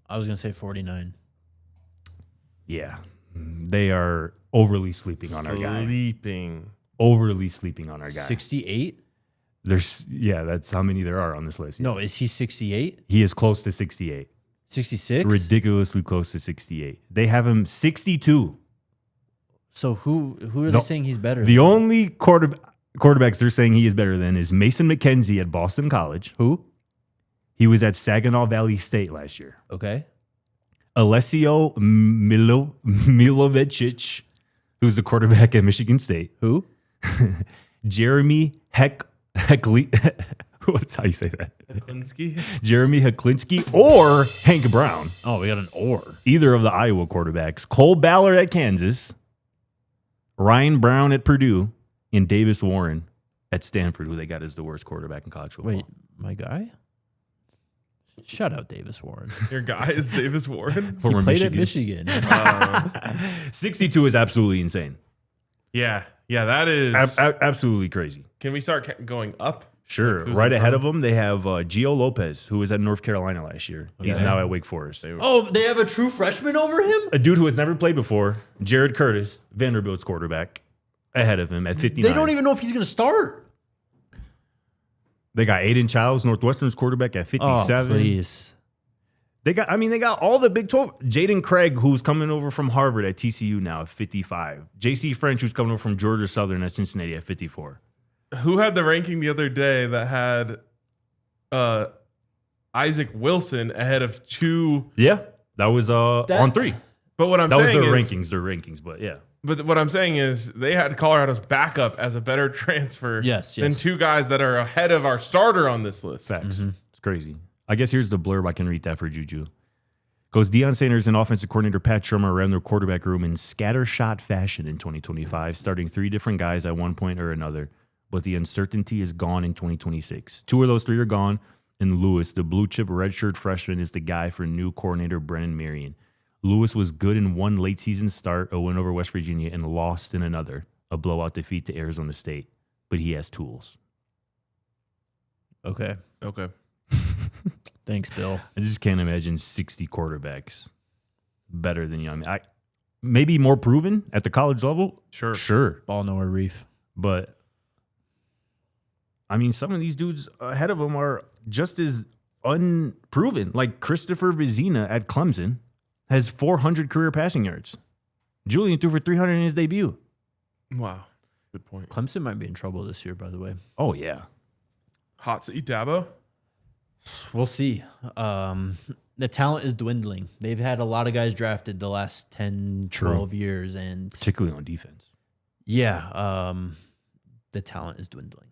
I was going to say 49. Yeah. They are overly sleeping on our guy. Overly sleeping on our guy. 68? That's how many there are on this list. No, is he 68? He is close to 68. 66? Ridiculously close to 68. They have him 62. So who are they saying he's better The than? only quarterbacks they're saying he is better than is Mason McKenzie at Boston College. Who? He was at Saginaw Valley State last year. Okay. Alessio Milovicic, who's the quarterback at Michigan State. Who? Jeremy what's how you say that? Heklinski? Jeremy Heklinski or Hank Brown. Oh, we got an or. Either of the Iowa quarterbacks. Cole Ballard at Kansas, Ryan Brown at Purdue, and Davis Warren at Stanford, who they got as the worst quarterback in college football. Wait, my guy? Shout out Davis Warren. Your guy is Davis Warren? He Former played Michigan. at Michigan. 62 is absolutely insane. Yeah, that is. Absolutely crazy. Can we start going up? Sure. Who's Right in ahead front? of them, they have Gio Lopez, who was at North Carolina last year. He's Okay. now at Wake Forest. Oh, they have a true freshman over him? A dude who has never played before, Jared Curtis, Vanderbilt's quarterback, ahead of him at 59. They don't even know if he's going to start. They got Aiden Childs, Northwestern's quarterback, at 57. Oh, please. They got all the Big 12. Jaden Craig, who's coming over from Harvard at TCU now at 55. JC French, who's coming over from Georgia Southern at Cincinnati at 54. Who had the ranking the other day that had Isaac Wilson ahead of 2? Yeah, that was on 3. But what I'm That was saying their is, rankings, but yeah. But what I'm saying is they had Colorado's backup as a better transfer Yes. than 2 guys that are ahead of our starter on this list. Facts. It's crazy. I guess here's the blurb. I can read that for Juju. Goes, Deion Sanders and offensive coordinator Pat Shermer ran their quarterback room in scattershot fashion in 2025, starting 3 different guys at one point or another. But the uncertainty is gone in 2026. 2 of those 3 are gone, and Lewis, the blue-chip redshirt freshman, is the guy for new coordinator Brennan Marion. Lewis was good in one late-season start, a win over West Virginia, and lost in another, a blowout defeat to Arizona State. But he has tools. Okay. Thanks, Bill. I just can't imagine 60 quarterbacks better than you. I mean, maybe more proven at the college level. Sure. Ball nowhere reef. But, I mean, some of these dudes ahead of him are just as unproven. Like Christopher Vizina at Clemson has 400 career passing yards. Julian threw for 300 in his debut. Wow. Good point. Clemson might be in trouble this year, by the way. Oh, yeah. Hot seat Dabo? We'll see. The talent is dwindling. They've had a lot of guys drafted the last 10, 12 years. And Particularly on defense. yeah, the talent is dwindling.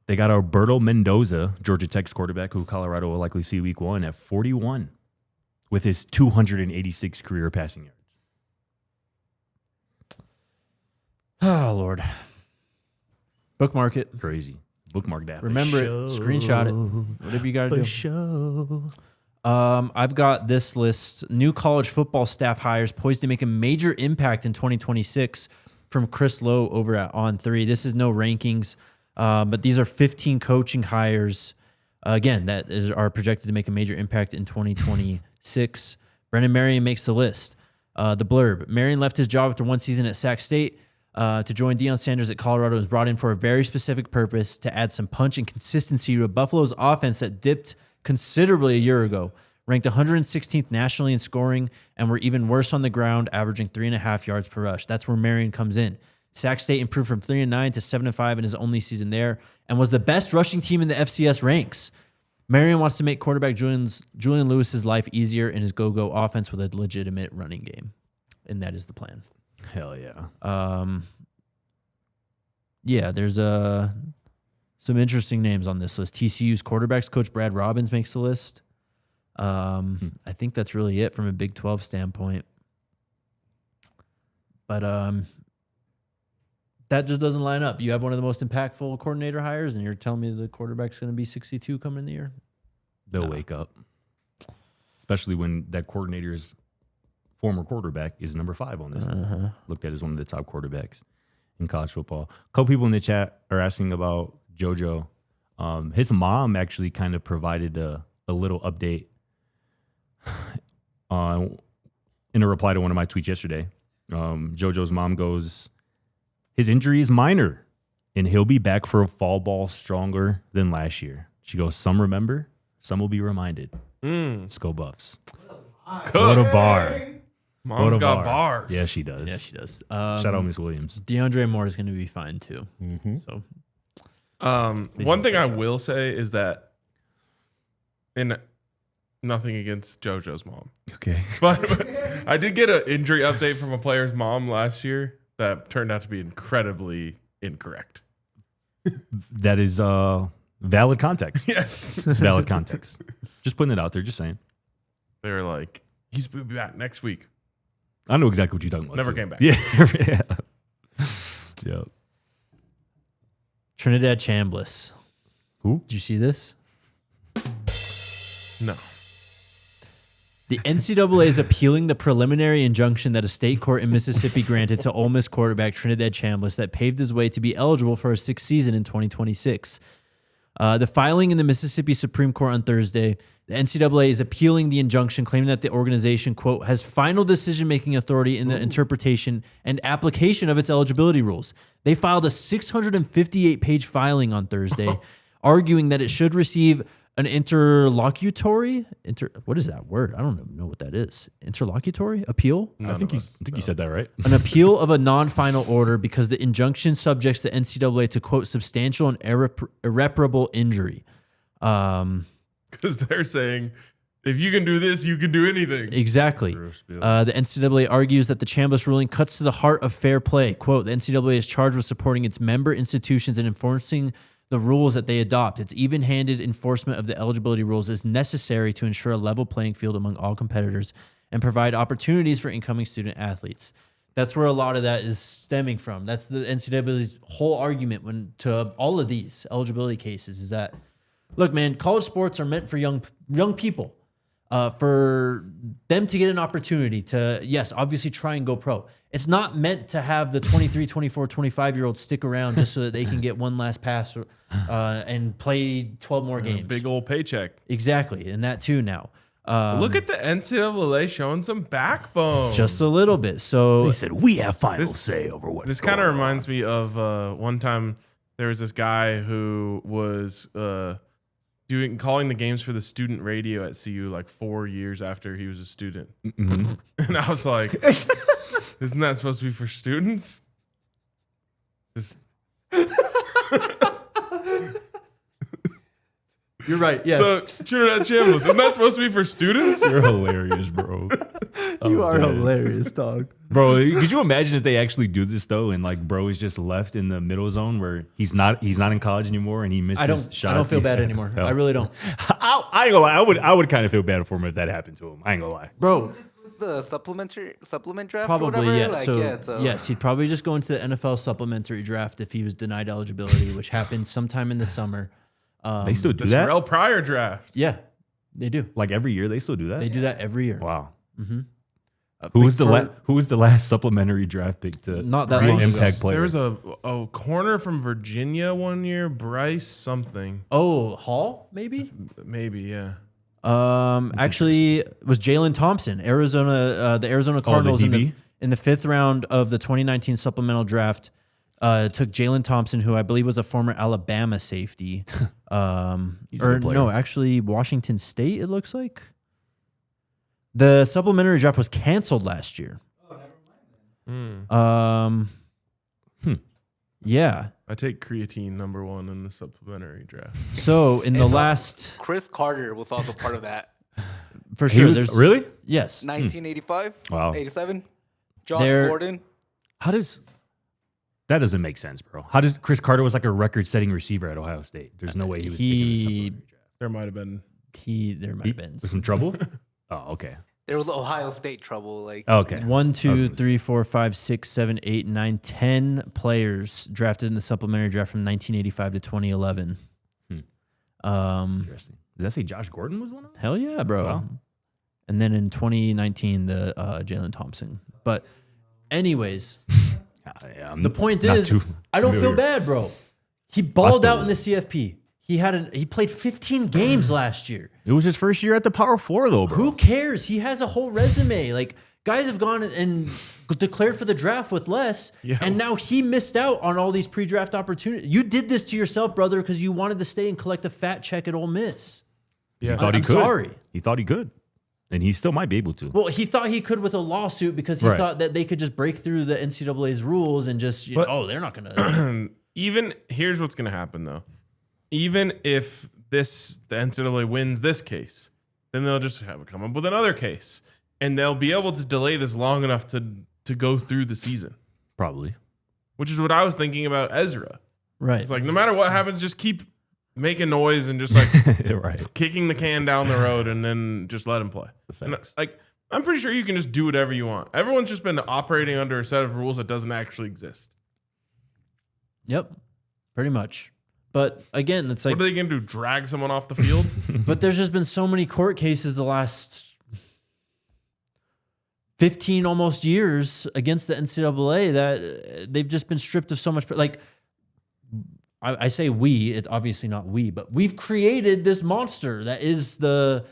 They got Alberto Mendoza, Georgia Tech's quarterback, who Colorado will likely see week 1 at 41 with his 286 career passing yards. Oh, Lord. Bookmark it. Crazy. Bookmark that. Remember it. Screenshot it. Whatever you got to do. Show. I've got this list. New college football staff hires poised to make a major impact in 2026. from Chris Lowe over at On3. This is no rankings, but these are 15 coaching hires, again, are projected to make a major impact in 2026. Brennan Marion makes the list. The blurb: Marion left his job after one season at Sac State to join Deion Sanders at Colorado. Was brought in for a very specific purpose: to add some punch and consistency to a Buffalo's offense that dipped considerably a year ago. Ranked 116th nationally in scoring, and were even worse on the ground, averaging 3.5 yards per rush. That's where Marion comes in. Sac State improved from 3-9 to 7-5 in his only season there, and was the best rushing team in the FCS ranks. Marion wants to make quarterback Julian Lewis's life easier in his go-go offense with a legitimate running game, and that is the plan. Hell yeah. Yeah, there's some interesting names on this list. TCU's quarterbacks coach Brad Robbins makes the list. I think that's really it from a Big 12 standpoint. But that just doesn't line up. You have one of the most impactful coordinator hires, and you're telling me the quarterback's going to be 62 coming in the year? They'll wake up. Especially when that coordinator's former quarterback is number 5 on this list. Looked at as one of the top quarterbacks in college football. A couple people in the chat are asking about JoJo. His mom actually kind of provided a little update in a reply to one of my tweets yesterday. JoJo's mom goes, his injury is minor, and he'll be back for a fall ball stronger than last year. She goes, some remember, some will be reminded. Let's go Buffs. What a bar. Mom's What a got bar. bars. Yeah, she does. Yeah, she does. Shout out Miss Williams. DeAndre Moore is going to be fine too. So, One thing I will say is that, and nothing against JoJo's mom, Okay. but I did get an injury update from a player's mom last year that turned out to be incredibly incorrect. That is valid context. Yes. Valid context. Just putting it out there, just saying. They were like, he's going to be back next week. I know exactly what you're talking about. Never too. came back. Yeah. Yeah. Trinidad Chambliss. Who? Did you see this? No. The NCAA is appealing the preliminary injunction that a state court in Mississippi granted to Ole Miss quarterback Trinidad Chambliss that paved his way to be eligible for a 6th season in 2026. The filing in the Mississippi Supreme Court on Thursday, the NCAA is appealing the injunction, claiming that the organization, quote, has final decision-making authority in the interpretation and application of its eligibility rules. They filed a 658-page filing on Thursday, arguing that it should receive an interlocutory, what is that word? I don't even know what that is. Interlocutory appeal? I think you said that right. An appeal of a non-final order because the injunction subjects the NCAA to, quote, substantial and irreparable injury. Because they're saying, if you can do this, you can do anything. Exactly. The NCAA argues that the Chambliss ruling cuts to the heart of fair play. Quote, the NCAA is charged with supporting its member institutions and enforcing the rules that they adopt. Its even-handed enforcement of the eligibility rules is necessary to ensure a level playing field among all competitors and provide opportunities for incoming student athletes. That's where a lot of that is stemming from. That's the NCAA's whole argument to all of these eligibility cases is that, look, man, college sports are meant for young people, for them to get an opportunity to, yes, obviously try and go pro. It's not meant to have the 23, 24, 25-year-olds stick around just so that they can get one last pass and play 12 more games. Big old paycheck. Exactly, and that too now. Look at the NCAA showing some backbone. Just a little bit. So They said we have final say over what. This kind of reminds me of one time there was this guy who was calling the games for the student radio at CU like 4 years after he was a student. And I was like, isn't that supposed to be for students? Just you're right. Yes, so Trinidad Chambliss, isn't that supposed to be for students? You're hilarious, bro. you are dead. hilarious, dog. Bro, could you imagine if they actually do this though, and like bro is just left in the middle zone where he's not in college anymore and he missed his shot? I don't feel bad anymore. I really don't, I ain't gonna lie. I would kind of feel bad for him if that happened to him. I ain't gonna lie. bro. The supplement draft or Probably, whatever? yes. So, yes, he'd probably just go into the NFL supplementary draft if he was denied eligibility, which happens sometime in the summer. They still do The that? Terrell Pryor draft. Yeah, they do. Like every year they still do that? They do that every year. Wow. Who was the last supplementary draft pick to Not that be an long ago. impact player? There was a corner from Virginia one year, Bryce something. Oh, Hall, maybe? Maybe, yeah. Actually, it was Jalen Thompson, Arizona, the Arizona Cardinals DB? in the 5th round of the 2019 supplemental draft. Took Jalen Thompson, who I believe was a former Alabama safety. Actually, Washington State, it looks like. The supplementary draft was canceled last year. Oh, never mind then. Yeah. I take creatine number 1 in the supplementary draft. So in the last, Chris Carter was also part of that. for sure, there's really? yes. 1985, Wow. 87. Josh There- Gordon. That doesn't make sense, bro. How does Chris Carter was like a record-setting receiver at Ohio State? There's no way he was picking the supplementary draft. There might have been. There might have been With some trouble? Oh, okay. There was Ohio State trouble. Like Okay. 1, I was 2, gonna 3, 4, 5, 6, 7, 8, 9, 10 players drafted in the supplementary draft from 1985 to 2011. Interesting. Does that say Josh Gordon was one of them? Hell yeah, bro. Wow. And then in 2019, the Jalen Thompson. But anyways, the point is, I don't feel bad, bro. He balled out in the CFP. He played 15 games last year. It was his first year at the Power 4, though, bro. Who cares? He has a whole resume. Like, guys have gone and declared for the draft with less, and now he missed out on all these pre-draft opportunities. You did this to yourself, brother, because you wanted to stay and collect a fat check at Ole Miss. He thought he I'm could. sorry. He thought he could. And he still might be able to. Well, he thought he could with a lawsuit because he Right. thought that they could just break through the NCAA's rules and just, they're not going to. Here's what's going to happen, though. Even if the NCAA wins this case, then they'll just come up with another case. And they'll be able to delay this long enough to go through the season. Probably. Which is what I was thinking about Ezra. Right. It's like, no matter what happens, just keep making noise and just like Right. kicking the can down the road and then just let him play. And, like, I'm pretty sure you can just do whatever you want. Everyone's just been operating under a set of rules that doesn't actually exist. Yep. Pretty much. But again, it's like, What are they going to do? Drag someone off the field? but there's just been so many court cases the last 15 almost years against the NCAA that they've just been stripped of so much. Like, I say we, it's obviously not we, but we've created this monster that is the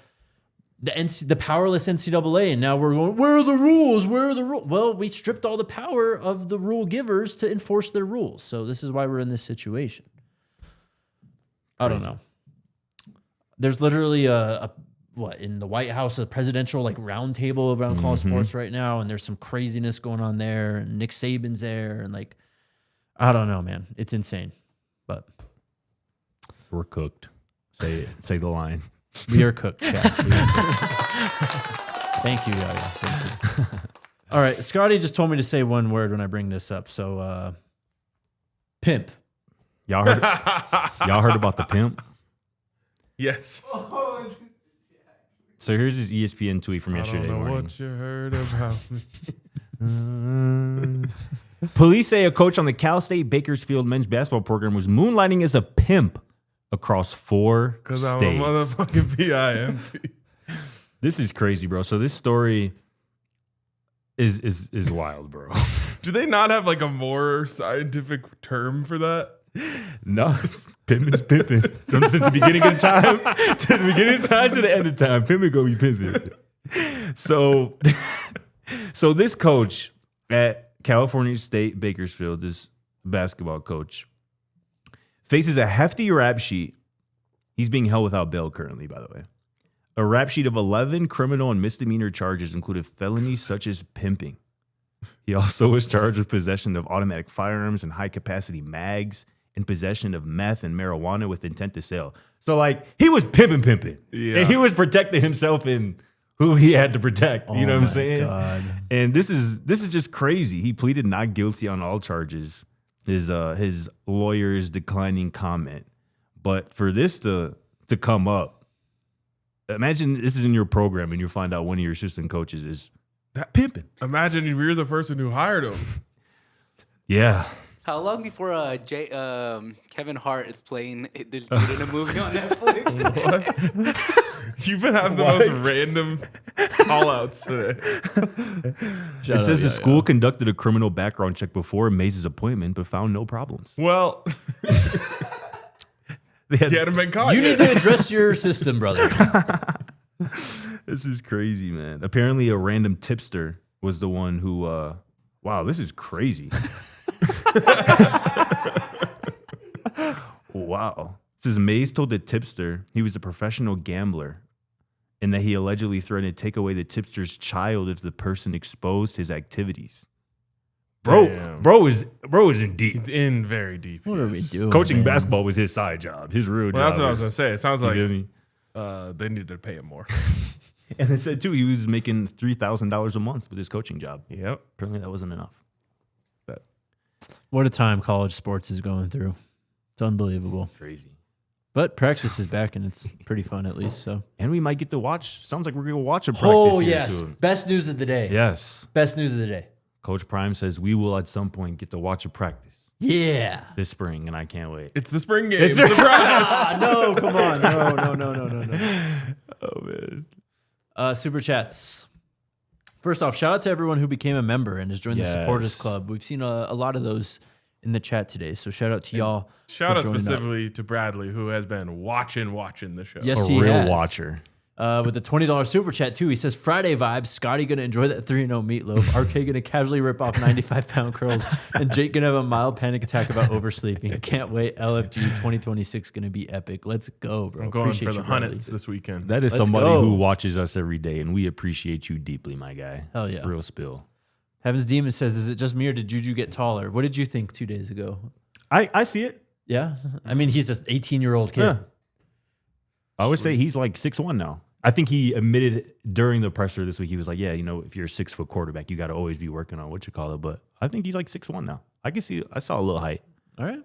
powerless NCAA, and now we're going, where are the rules? Where are the rules? Well, we stripped all the power of the rule givers to enforce their rules. So this is why we're in this situation. I don't know. There's literally in the White House, a presidential round table around college sports right now, and there's some craziness going on there, and Nick Saban's there, and I don't know, man. It's insane. But We're cooked. Say the line. we are cooked. Yeah, Thank you, Yaya. Thank you. All right, Scotty just told me to say one word when I bring this up. So, pimp. Y'all heard about the pimp? Yes. So here's his ESPN tweet from I yesterday don't know morning. what you heard about me. Police say a coach on the Cal State Bakersfield men's basketball program was moonlighting as a pimp across 4 states. Because I'm a motherfucking PIMP. This is crazy, bro. So this story is wild, bro. Do they not have a more scientific term for that? No, pimping is pimping. Since the beginning of time to the beginning of time to the end of time, pimping go be pimping. So this coach at California State Bakersfield, this basketball coach, faces a hefty rap sheet. He's being held without bail currently, by the way. A rap sheet of 11 criminal and misdemeanor charges included felonies such as pimping. He also was charged with possession of automatic firearms and high-capacity mags and possession of meth and marijuana with intent to sell. So, he was pimping. Yeah. And he was protecting himself and who he had to protect. You know what I'm saying? God. And this is just crazy. He pleaded not guilty on all charges. His lawyers declining comment. But for this to come up, imagine this is in your program and you find out one of your assistant coaches is pimping. Imagine if you're the person who hired him. Yeah. how long before Kevin Hart is playing this dude in a movie on Netflix? You've been having the most random call-outs today. It says the school conducted a criminal background check before Mays' appointment, but found no problems. Well, he hadn't been caught You yet. need to address your system, brother. This is crazy, man. Apparently, a random tipster was the one who. Wow, this is crazy. Wow. It says Mays told the tipster he was a professional gambler and that he allegedly threatened to take away the tipster's child if the person exposed his activities. Damn. Bro is in deep. In very deep. What are we doing? Coaching man? basketball was his side job. His real job. Well, that's what I was is- going to say. It sounds you like feel me? they needed to pay him more. And it said, too, he was making $3,000 a month with his coaching job. Yep. Apparently, that wasn't enough. What a time college sports is going through. It's unbelievable. Crazy. But practice is back, and it's pretty fun at least. So. And we might get to watch. Sounds like we're going to watch a practice Oh, here yes. soon. Best news of the day. Yes. Best news of the day. Coach Prime says we will at some point get to watch a practice Yeah. this spring, and I can't wait. It's the spring game. Surprise! No, come on. No. Oh, man. Super chats. First off, shout out to everyone who became a member and has joined the Supporters Yes. Club. We've seen a lot of those in the chat today. So shout out to y'all. Shout for out joining up. specifically to Bradley, who has been watching the show. Yes, A he real has. watcher. With the $20 super chat too. He says Friday vibes. Scotty gonna enjoy that 3-0 meatloaf. RK gonna casually rip off 95-pound curls, and Jake gonna have a mild panic attack about oversleeping. I can't wait. LFG 2026 gonna be epic. Let's go, bro. I'm going Appreciate for the you, Bradley. Hunnits this weekend. That is Let's somebody go. who watches us every day, and we appreciate you deeply, my guy. Hell yeah. Real spill. Heaven's Demon says, "Is it just me or did Juju get taller? What did you think 2 days ago?" I see it. Yeah, I mean he's just 18-year-old kid. Yeah. I would say he's like 6'1" now. I think he admitted during the presser this week, he was like, yeah, if you're a 6-foot quarterback, you got to always be working on what you call it. But I think he's like 6'1" now. I saw a little height. All right.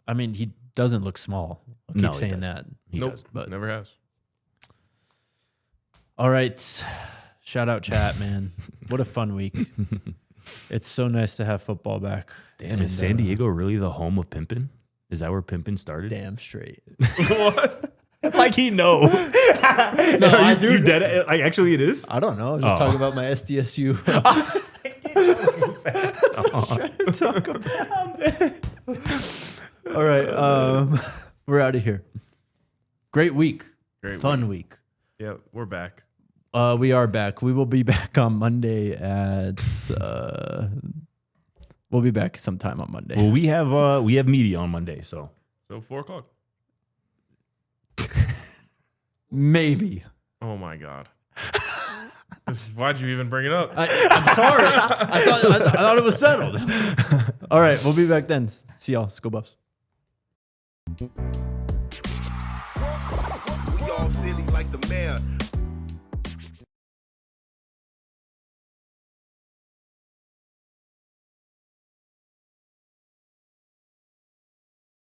I mean, he doesn't look small. I'll keep No, he saying doesn't. that. He Nope, does. But never has. all right. Shout out chat, man. What a fun week. It's so nice to have football back. Damn, And, is San Diego really the home of pimpin'? Is that where pimpin' started? Damn straight. What? Like he know. No, I do. You dead? Like actually, it is. I don't know. I was just talking about my SDSU. All right. We're out of here. Great week. Great Fun week. Yeah, we're back. We are back. We will be back on Monday at. We'll be back sometime on Monday. Well, we have media on Monday, so So 4:00. Maybe. Oh my God. Why'd you even bring it up? I'm sorry. I thought it was settled. All right. We'll be back then. See y'all. Let's go Buffs. We all silly like the mayor.